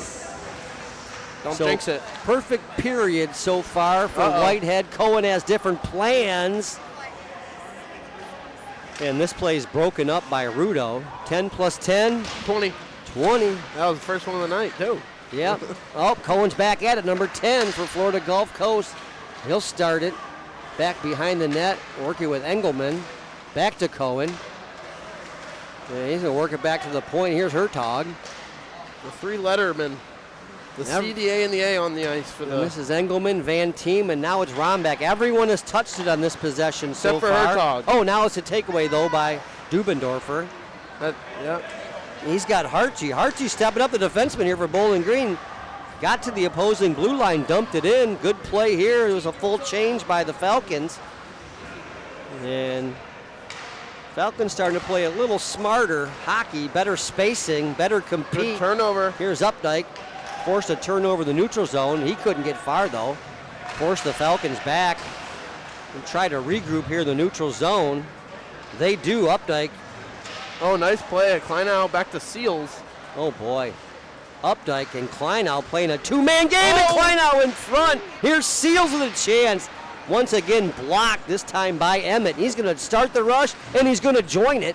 Don't jinx it. Perfect period so far for Whitehead. Cohen has different plans. And this play is broken up by Rudo. 10 plus 10. 20. 20. That was the first one of the night, too. Yep. Oh, Cohen's back at it. Number 10 for Florida Gulf Coast. He'll start it. Back behind the net, working with Engelman. Back to Cohen. And he's going to work it back to the point. Here's Hertog. The 3 lettermen. The CDA and the A on the ice for the... This is Engelman, Van Team, and now it's Rombeck. Everyone has touched it on this possession so far. Except for Hertog. Oh, now it's a takeaway, though, by Dubendorfer. Yeah. He's got Hartje. Hartje stepping up, the defenseman here for Bowling Green. Got to the opposing blue line, dumped it in. Good play here. It was a full change by the Falcons. And Falcons starting to play a little smarter hockey, better spacing, better compete. Good turnover. Here's Updike. Forced a turnover in the neutral zone. He couldn't get far, though. Forced the Falcons back and try to regroup here in the neutral zone. They do. Updike. Oh, nice play. Kleinow back to Seals. Oh, boy. Updike and Kleinow playing a 2-man game, and Kleinow in front. Here's Seals with a chance. Once again blocked, this time by Emmett. He's going to start the rush, and he's going to join it.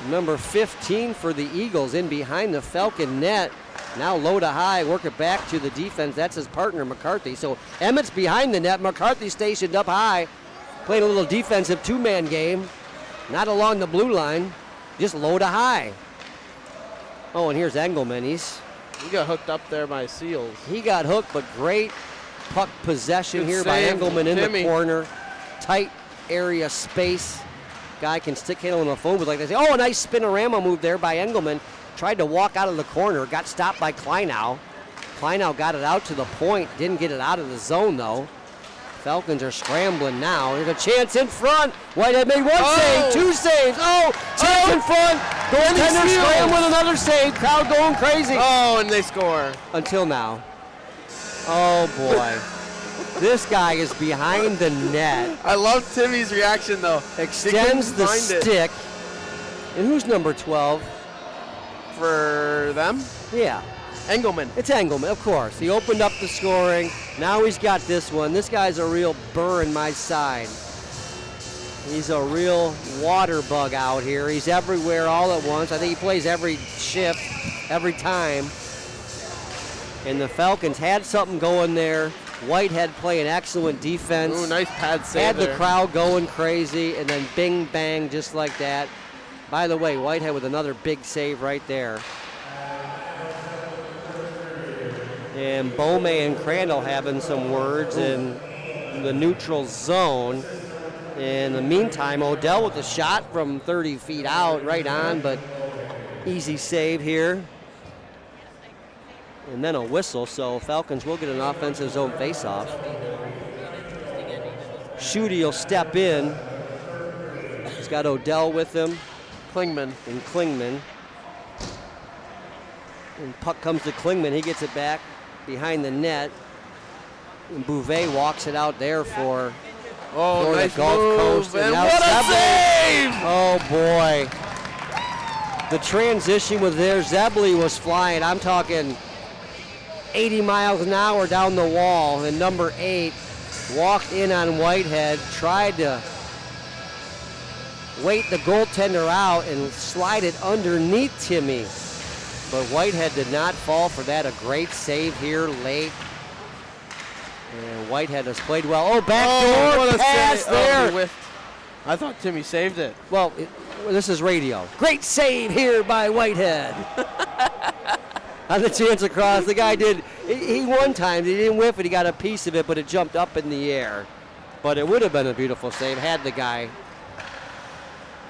Number 15 for the Eagles in behind the Falcon net. Now low to high, work it back to the defense. That's his partner, McCarthy. So Emmett's behind the net. McCarthy stationed up high, playing a little defensive 2-man game. Not along the blue line, just low to high. Oh, and here's Engelman. He got hooked up there by Seals. He got hooked, but great puck possession Good here save, by Engelman in Timmy. the corner. Tight area space. Guy can stick handle on the phone with like they say. Oh, a nice spinorama move there by Engelman. Tried to walk out of the corner, got stopped by Kleinow. Kleinow got it out to the point, didn't get it out of the zone though. Falcons are scrambling now. There's a chance in front. Whitehead made 1 save, 2 saves. Oh, chance in front. Goaltender scram with another save. Crowd going crazy. Oh, and they score. Until now. Oh boy. This guy is behind the net. I love Timmy's reaction though. Extends the stick. And who's number 12? For them? Yeah. Engelman. It's Engelman, of course. He opened up the scoring. Now he's got this one. This guy's a real burr in my side. He's a real water bug out here. He's everywhere all at once. I think he plays every shift, every time. And the Falcons had something going there. Whitehead playing excellent defense. Ooh, nice pad save Had the there. crowd going crazy, and then bing, bang, just like that. By the way, Whitehead with another big save right there. And Bome and Crandall having some words in the neutral zone. In the meantime, Odell with the shot from 30 feet out, right on, but easy save here. And then a whistle, so Falcons will get an offensive zone faceoff. Schutte will step in. He's got Odell with him. Klingman. And Klingman. And puck comes to Klingman. He gets it back behind the net. And Bouvet walks it out there for Florida nice Gulf move. Coast. And now what a Zebley. save! Oh, boy. The transition with there, Zebley was flying. I'm talking 80 miles an hour down the wall. And number 8 walked in on Whitehead, tried to wait the goaltender out and slide it underneath Timmy. But Whitehead did not fall for that. A great save here late. And Whitehead has played well. Oh, backdoor pass there. I thought Timmy saved it. Well, this is radio. Great save here by Whitehead. On the chance across, the guy did, he one time, he didn't whiff it, he got a piece of it, but it jumped up in the air. But it would have been a beautiful save had the guy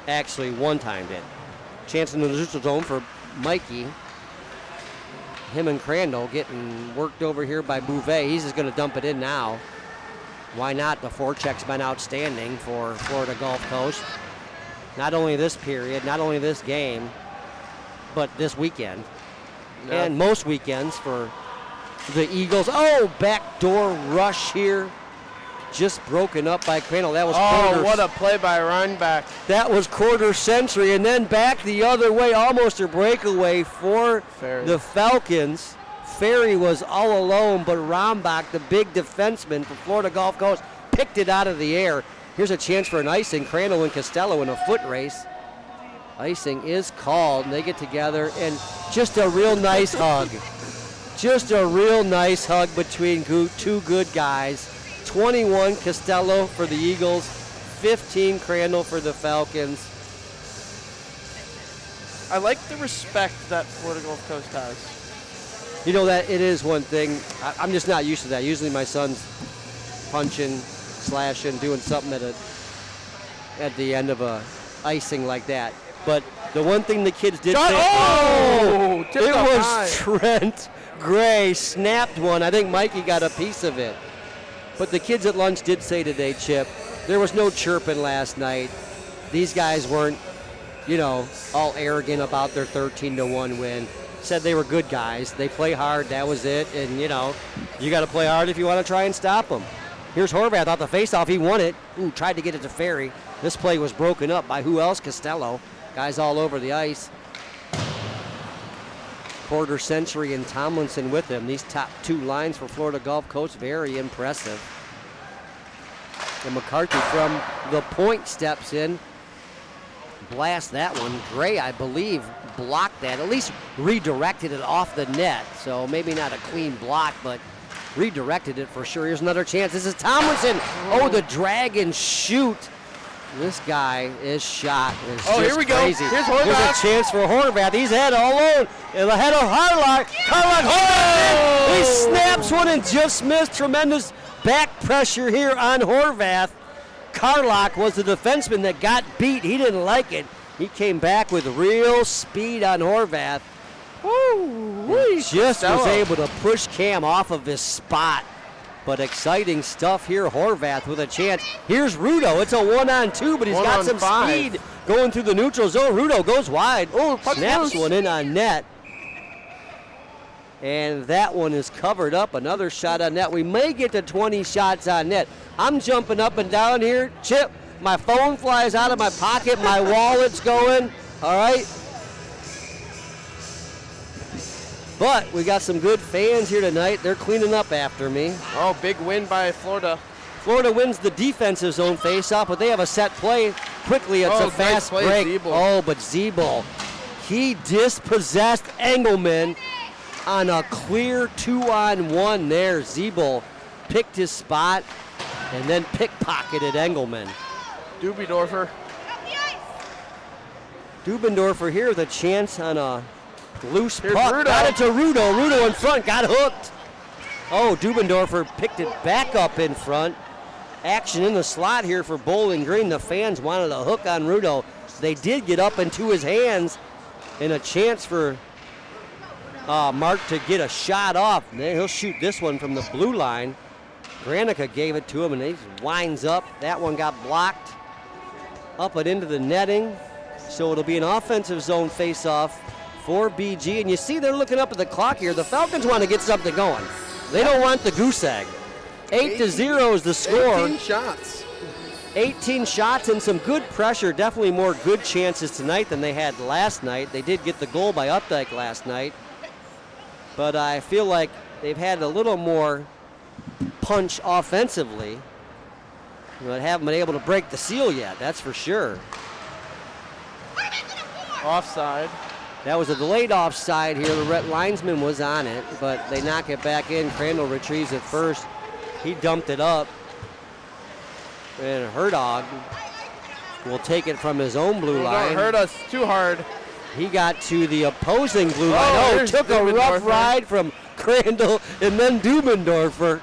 actually one-timed it. Chance in the neutral zone for Mikey. Him and Crandall getting worked over here by Bouvet. He's just going to dump it in now. Why not? The forecheck's been outstanding for Florida Gulf Coast. Not only this period, not only this game, but this weekend. Yep. And most weekends for the Eagles. Oh, backdoor rush here. Just broken up by Crandall. That was what a play by Rhinebeck. That was quarter century, and then back the other way, almost a breakaway for the Falcons. Ferry was all alone, but Rombach, the big defenseman for Florida Gulf Coast, picked it out of the air. Here's a chance for an icing. Crandall and Costello in a foot race. Icing is called, and they get together, and just a real nice hug. Just a real nice hug between two good guys. 21 Costello for the Eagles, 15 Crandall for the Falcons. I like the respect that Florida Gulf Coast has. You know that it is one thing. I'm just not used to that. Usually my son's punching, slashing, doing something at the end of a icing like that. But the one thing the kids did say, it was Trent Gray snapped one. I think Mikey got a piece of it. But the kids at lunch did say today, Chip, there was no chirping last night. These guys weren't, all arrogant about their 13-1 win. Said they were good guys. They play hard. That was it. And, you got to play hard if you want to try and stop them. Here's Horvath off the faceoff. He won it. Tried to get it to Ferry. This play was broken up by who else? Costello. Guys all over the ice. Quarter century and Tomlinson with him. These top two lines for Florida Gulf Coast, very impressive. And McCarthy from the point steps in. Blast that one. Gray, I believe, blocked that. At least redirected it off the net. So maybe not a clean block, but redirected it for sure. Here's another chance. This is Tomlinson. Oh, the drag and shoot. This guy is shot. It's here we crazy. go. Here's Horvath. There's a chance for Horvath. He's head all alone. And the head of Harlock. Horvath! He snaps one and just missed. Tremendous back pressure here on Horvath. Carlock was the defenseman that got beat. He didn't like it. He came back with real speed on Horvath. He just was able to push Cam off of his spot. But exciting stuff here. Horvath with a chance. Here's Rudo. It's a 1-on-2, but he's got some speed going through the neutral zone. Rudo goes wide. Snaps one in on net. And that one is covered up. Another shot on net. We may get to 20 shots on net. I'm jumping up and down here. Chip, my phone flies out of my pocket. My wallet's going. All right. But we got some good fans here tonight. They're cleaning up after me. Oh, big win by Florida. Florida wins the defensive zone faceoff, but they have a set play. Quickly, it's a fast break. Zeeble. But Zeeble, he dispossessed Engelman on a clear 2-on-1 there. Zeeble picked his spot and then pickpocketed Engelman. Dubendorfer here with a chance on a loose puck. Got it to Rudo. Rudo in front. Got hooked. Oh, Dubendorfer picked it back up in front. Action in the slot here for Bowling Green. The fans wanted a hook on Rudo. They did get up into his hands and a chance for Mark to get a shot off. He'll shoot this one from the blue line. Granica gave it to him and he winds up. That one got blocked. Up and into the netting. So it'll be an offensive zone face-off for BG. And you see they're looking up at the clock here. The Falcons want to get something going. They don't want the goose egg. 8-0 is the score. 18 shots. 18 shots and some good pressure. Definitely more good chances tonight than they had last night. They did get the goal by Updike last night. But I feel like they've had a little more punch offensively. But haven't been able to break the seal yet, that's for sure. Offside. That was a delayed offside here. The red linesman was on it, but they knock it back in. Crandall retrieves it first. He dumped it up. And Herdog will take it from his own blue line. Don't hurt us too hard. He got to the opposing blue line. Took a rough ride from Crandall and then Dubendorfer.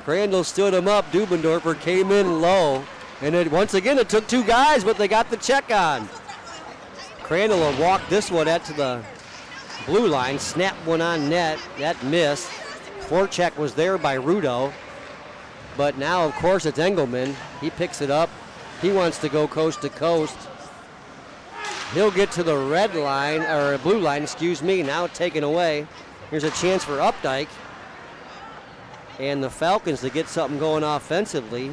Crandall stood him up. Dubendorfer came in low. And once again, it took 2 guys, but they got the check on. Crandall will walk this one out to the blue line, snapped one on net. That missed. Forecheck was there by Rudo. But now, of course, it's Engelman. He picks it up. He wants to go coast to coast. He'll get to the red line, or blue line, excuse me, now taken away. Here's a chance for Updike. And the Falcons to get something going offensively.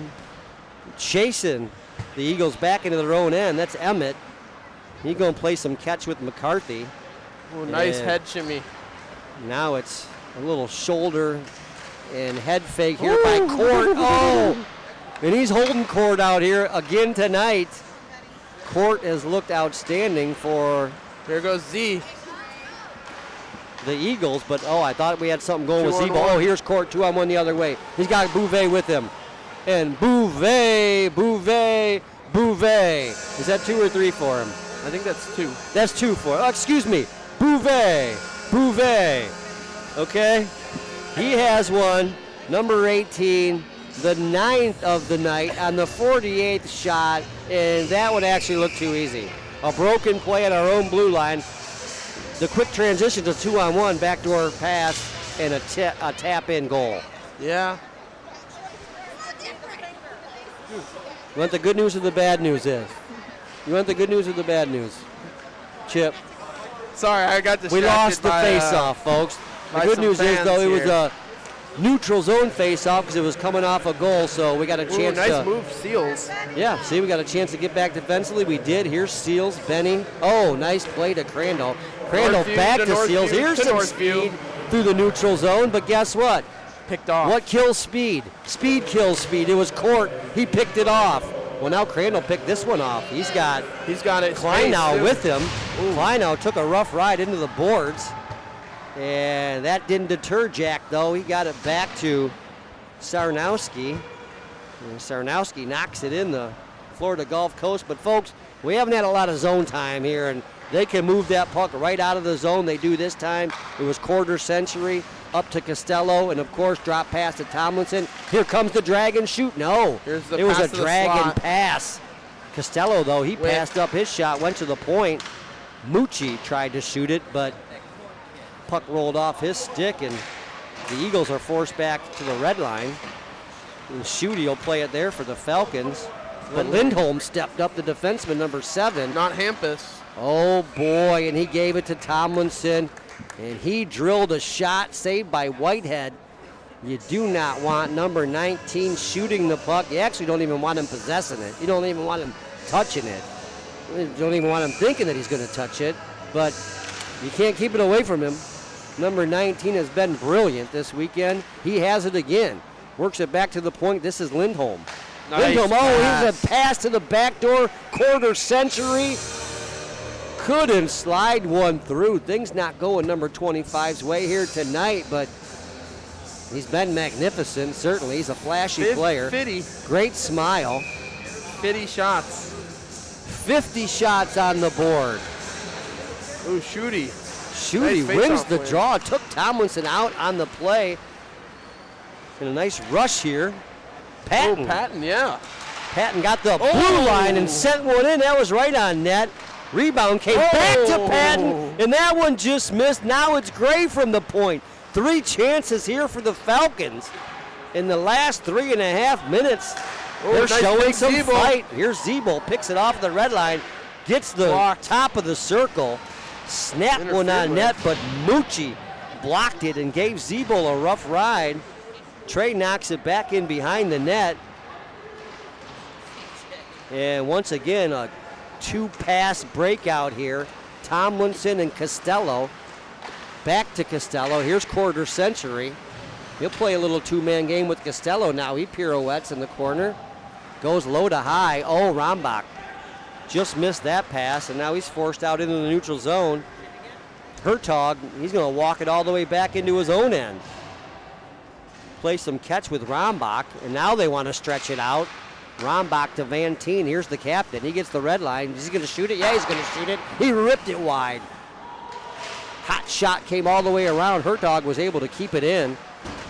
Chasing the Eagles back into their own end. That's Emmett. He's going to play some catch with McCarthy. Ooh, nice head shimmy. Now it's a little shoulder and head fake here by Court. Oh! And he's holding Court out here again tonight. Court has looked outstanding for... Here goes Z. The Eagles, but I thought we had something going with Z. Oh, here's Court, 2-on-1 the other way. He's got Bouvet with him. And Bouvet. Is that 2 or 3 for him? I think that's 2. That's 2 for him. Oh, excuse me. Bouvet. Okay. He has one. Number 18. The 9th of the night on the 48th shot. And that one actually looked too easy. A broken play on our own blue line. The quick transition to 2-on-1, backdoor pass, and a tap-in goal. Yeah. You want the good news or the bad news is? You want the good news or the bad news? Chip. Sorry, I got distracted. We lost the face-off, folks. The good news is, though, it was a neutral zone face-off because it was coming off a goal, so we got a chance to... Nice move, Seals. Yeah, see, we got a chance to get back defensively. We did. Here's Seals, Benny. Oh, nice play to Crandall. Crandall back to Seals. Here's some speed through the neutral zone, but guess what? Picked off. What kills speed? Speed kills speed. It was Court. He picked it off. Well, now Crandall picked this one off. He's got it. Kleinow with him. Kleinow took a rough ride into the boards. And that didn't deter Jack, though. He got it back to Sarnowski. And Sarnowski knocks it in the Florida Gulf Coast. But, folks, we haven't had a lot of zone time here, and they can move that puck right out of the zone. They do this time. It was quarter century up to Costello, and, of course, drop pass to Tomlinson. Here comes the drag and shoot. No, it was a drag and pass. Costello, though, he passed up his shot, went to the point. Mucci tried to shoot it, but puck rolled off his stick, and the Eagles are forced back to the red line. And Schutte will play it there for the Falcons. But Lindholm stepped up, the defenseman, number 7. Not Hampus. Oh, boy, and he gave it to Tomlinson, and he drilled a shot saved by Whitehead. You do not want number 19 shooting the puck. You actually don't even want him possessing it. You don't even want him touching it. You don't even want him thinking that he's going to touch it, but you can't keep it away from him. Number 19 has been brilliant this weekend. He has it again. Works it back to the point. This is Lindholm. Nice Lindholm, pass. He's a pass to the back door, quarter century. Couldn't slide one through. Things not going number 25's way here tonight, but he's been magnificent, certainly. He's a flashy player. Great smile. 50 shots. 50 shots on the board. Ooh, Schutte. Schutte wins the draw. Took Tomlinson out on the play. And a nice rush here. Patton. Oh, Patton, yeah. Patton got the blue line and sent one in. That was right on net. Rebound came back to Patton, and that one just missed. Now it's Gray from the point. 3 chances here for the Falcons. In the last 3.5 minutes, they're showing some fight. Here's Zeeble, picks it off the red line, gets the top of the circle, snapped one on net, but Mucci blocked it and gave Zeeble a rough ride. Trey knocks it back in behind the net. And once again, a 2-pass breakout here. Tomlinson and Costello. Back to Costello. Here's quarter century. He'll play a little 2-man game with Costello now. He pirouettes in the corner. Goes low to high. Oh, Rombach just missed that pass, and now he's forced out into the neutral zone. Hertog, he's going to walk it all the way back into his own end. Play some catch with Rombach, and now they want to stretch it out. Rombach to Van Teen. Here's the captain. He gets the red line. Is he going to shoot it? Yeah, he's going to shoot it. He ripped it wide. Hot shot came all the way around. Hertog was able to keep it in.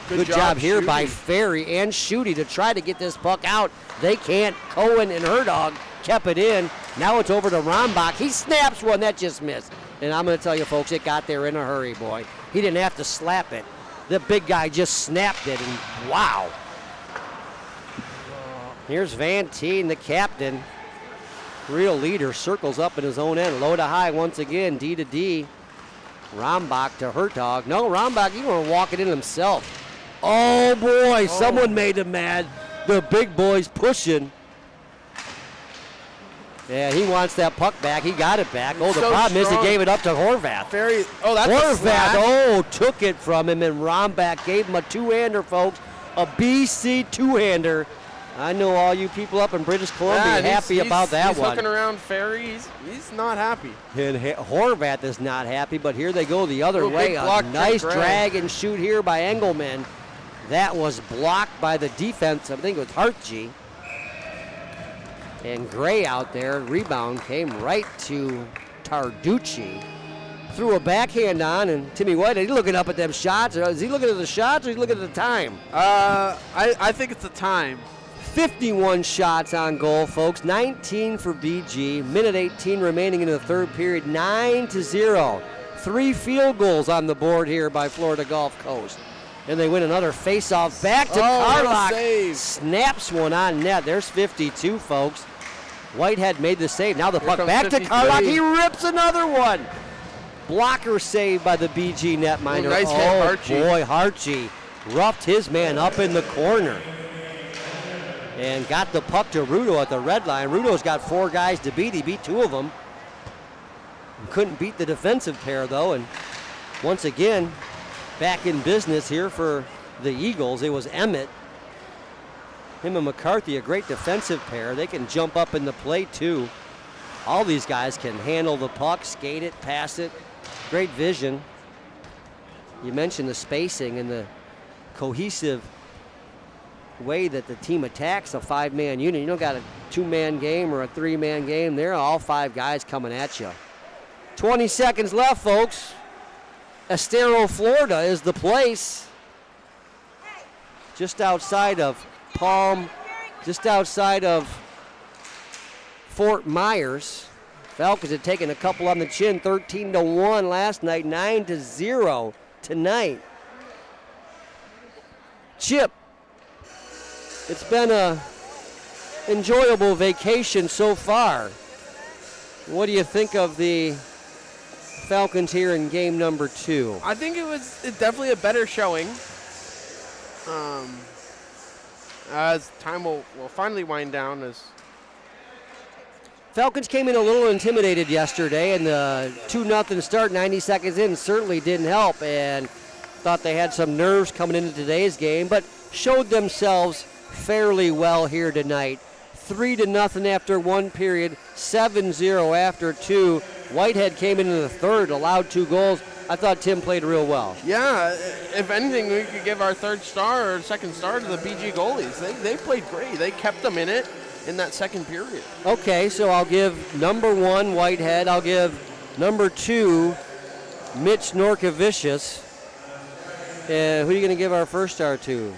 Good job here shooting by Ferry and Schutte to try to get this puck out. They can't. Cohen and Hertog kept it in. Now it's over to Rombach. He snaps one. That just missed. And I'm going to tell you, folks, it got there in a hurry, boy. He didn't have to slap it. The big guy just snapped it, and wow. Here's Van Teen, the captain. Real leader, circles up in his own end. Low to high once again, D to D. Rombach to Hertog. No, Rombach, he want to walk it in himself. Oh, boy, someone made him mad. The big boy's pushing. Yeah, he wants that puck back. He got it back. Oh, the problem is he gave it up to Horvath. Very. Oh, that's a slash. Horvath, took it from him, and Rombach gave him a two-hander, folks. A BC two-hander. I know all you people up in British Columbia happy about that he's one. He's looking around Ferry. He's not happy. And Horvath is not happy, but here they go the other way. A nice drag and shoot here by Engelman. That was blocked by the defense. I think it was Hartje. And Gray out there. Rebound came right to Tarducci. Threw a backhand on, and Timmy White, is he looking up at them shots? Or is he looking at the shots, or is he looking at the time? I think it's the time. 51 shots on goal, folks. 19 for BG. Minute 18 remaining in the third period. 9-0. 3 field goals on the board here by Florida Gulf Coast. And they win another face-off. Back to Carlock. Snaps one on net. There's 52, folks. Whitehead made the save. Now the puck back 53. To Carlock. He rips another one. Blocker save by the BG netminder. Nice hit, Hartje. Boy, Hartje roughed his man up in the corner. And got the puck to Rudo at the red line. Rudo's got 4 guys to beat. He beat 2 of them. Couldn't beat the defensive pair, though. And once again, back in business here for the Eagles. It was Emmett. Him and McCarthy, a great defensive pair. They can jump up in the play, too. All these guys can handle the puck, skate it, pass it. Great vision. You mentioned the spacing and the cohesive way that the team attacks a 5-man unit. You don't got a 2-man game or a 3-man game. They're all 5 guys coming at you. 20 seconds left, folks. Estero, Florida is the place. Just outside of Palm, just outside of Fort Myers. Falcons had taken a couple on the chin, 13-1 last night, 9-0 tonight. Chip, it's been a enjoyable vacation so far. What do you think of the Falcons here in game number 2? I think it's definitely a better showing. As time will finally wind down. As Falcons came in a little intimidated yesterday, and the 2-0 start 90 seconds in certainly didn't help, and thought they had some nerves coming into today's game, but showed themselves fairly well here tonight. 3-0 after 1 period, 7-0 after 2. Whitehead came into the third, allowed 2 goals. I thought Tim played real well. Yeah, if anything, we could give our third star or second star to the BG goalies. They played great. They kept them in it in that second period. Okay, so I'll give number 1, Whitehead. I'll give number 2, Mitch Norkevicius. Who are you going to give our first star to?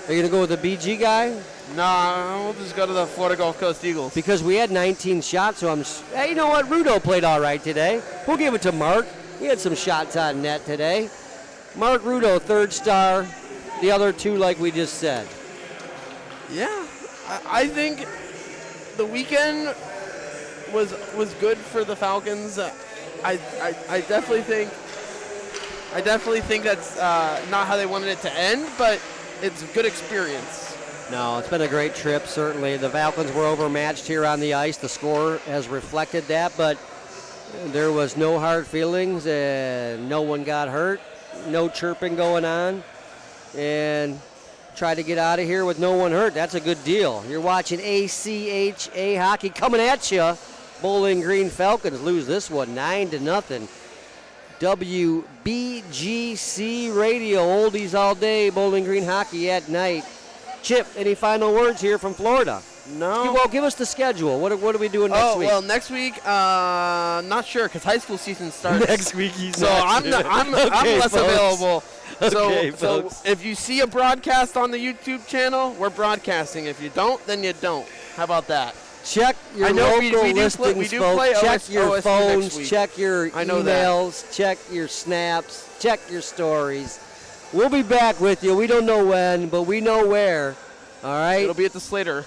Are you going to go with the BG guy? No, we'll just go to the Florida Gulf Coast Eagles. Because we had 19 shots, so hey, you know what? Rudo played all right today. We'll give it to Mark. He had some shots on net today. Mark Rudo, third star. The other 2, like we just said. Yeah, I think the weekend was good for the Falcons. I definitely think that's not how they wanted it to end, but it's a good experience. No, it's been a great trip, certainly. The Falcons were overmatched here on the ice. The score has reflected that, but there was no hard feelings, and no one got hurt. No chirping going on. And try to get out of here with no one hurt. That's a good deal. You're watching ACHA hockey coming at you. Bowling Green Falcons lose this one 9-0. WBGC Radio, oldies all day, Bowling Green hockey at night. Chip, any final words here from Florida? No. Well, give us the schedule. What are we doing next week? Well, next week, not sure, because high school season starts. Next week, I'm less available. Okay, so if you see a broadcast on the YouTube channel, we're broadcasting. If you don't, then you don't. How about that? Check your local listings, we do folks. play check your OSU phones, check your emails, that. check your snaps, check your stories. We'll be back with you. We don't know when, but we know where. All right? It'll be at the Slater.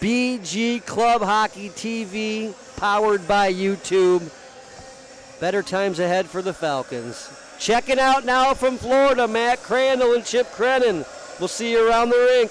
BG Club Hockey TV, powered by YouTube. Better times ahead for the Falcons. Checking out now from Florida, Matt Crandall and Chip Crennan. We'll see you around the rink.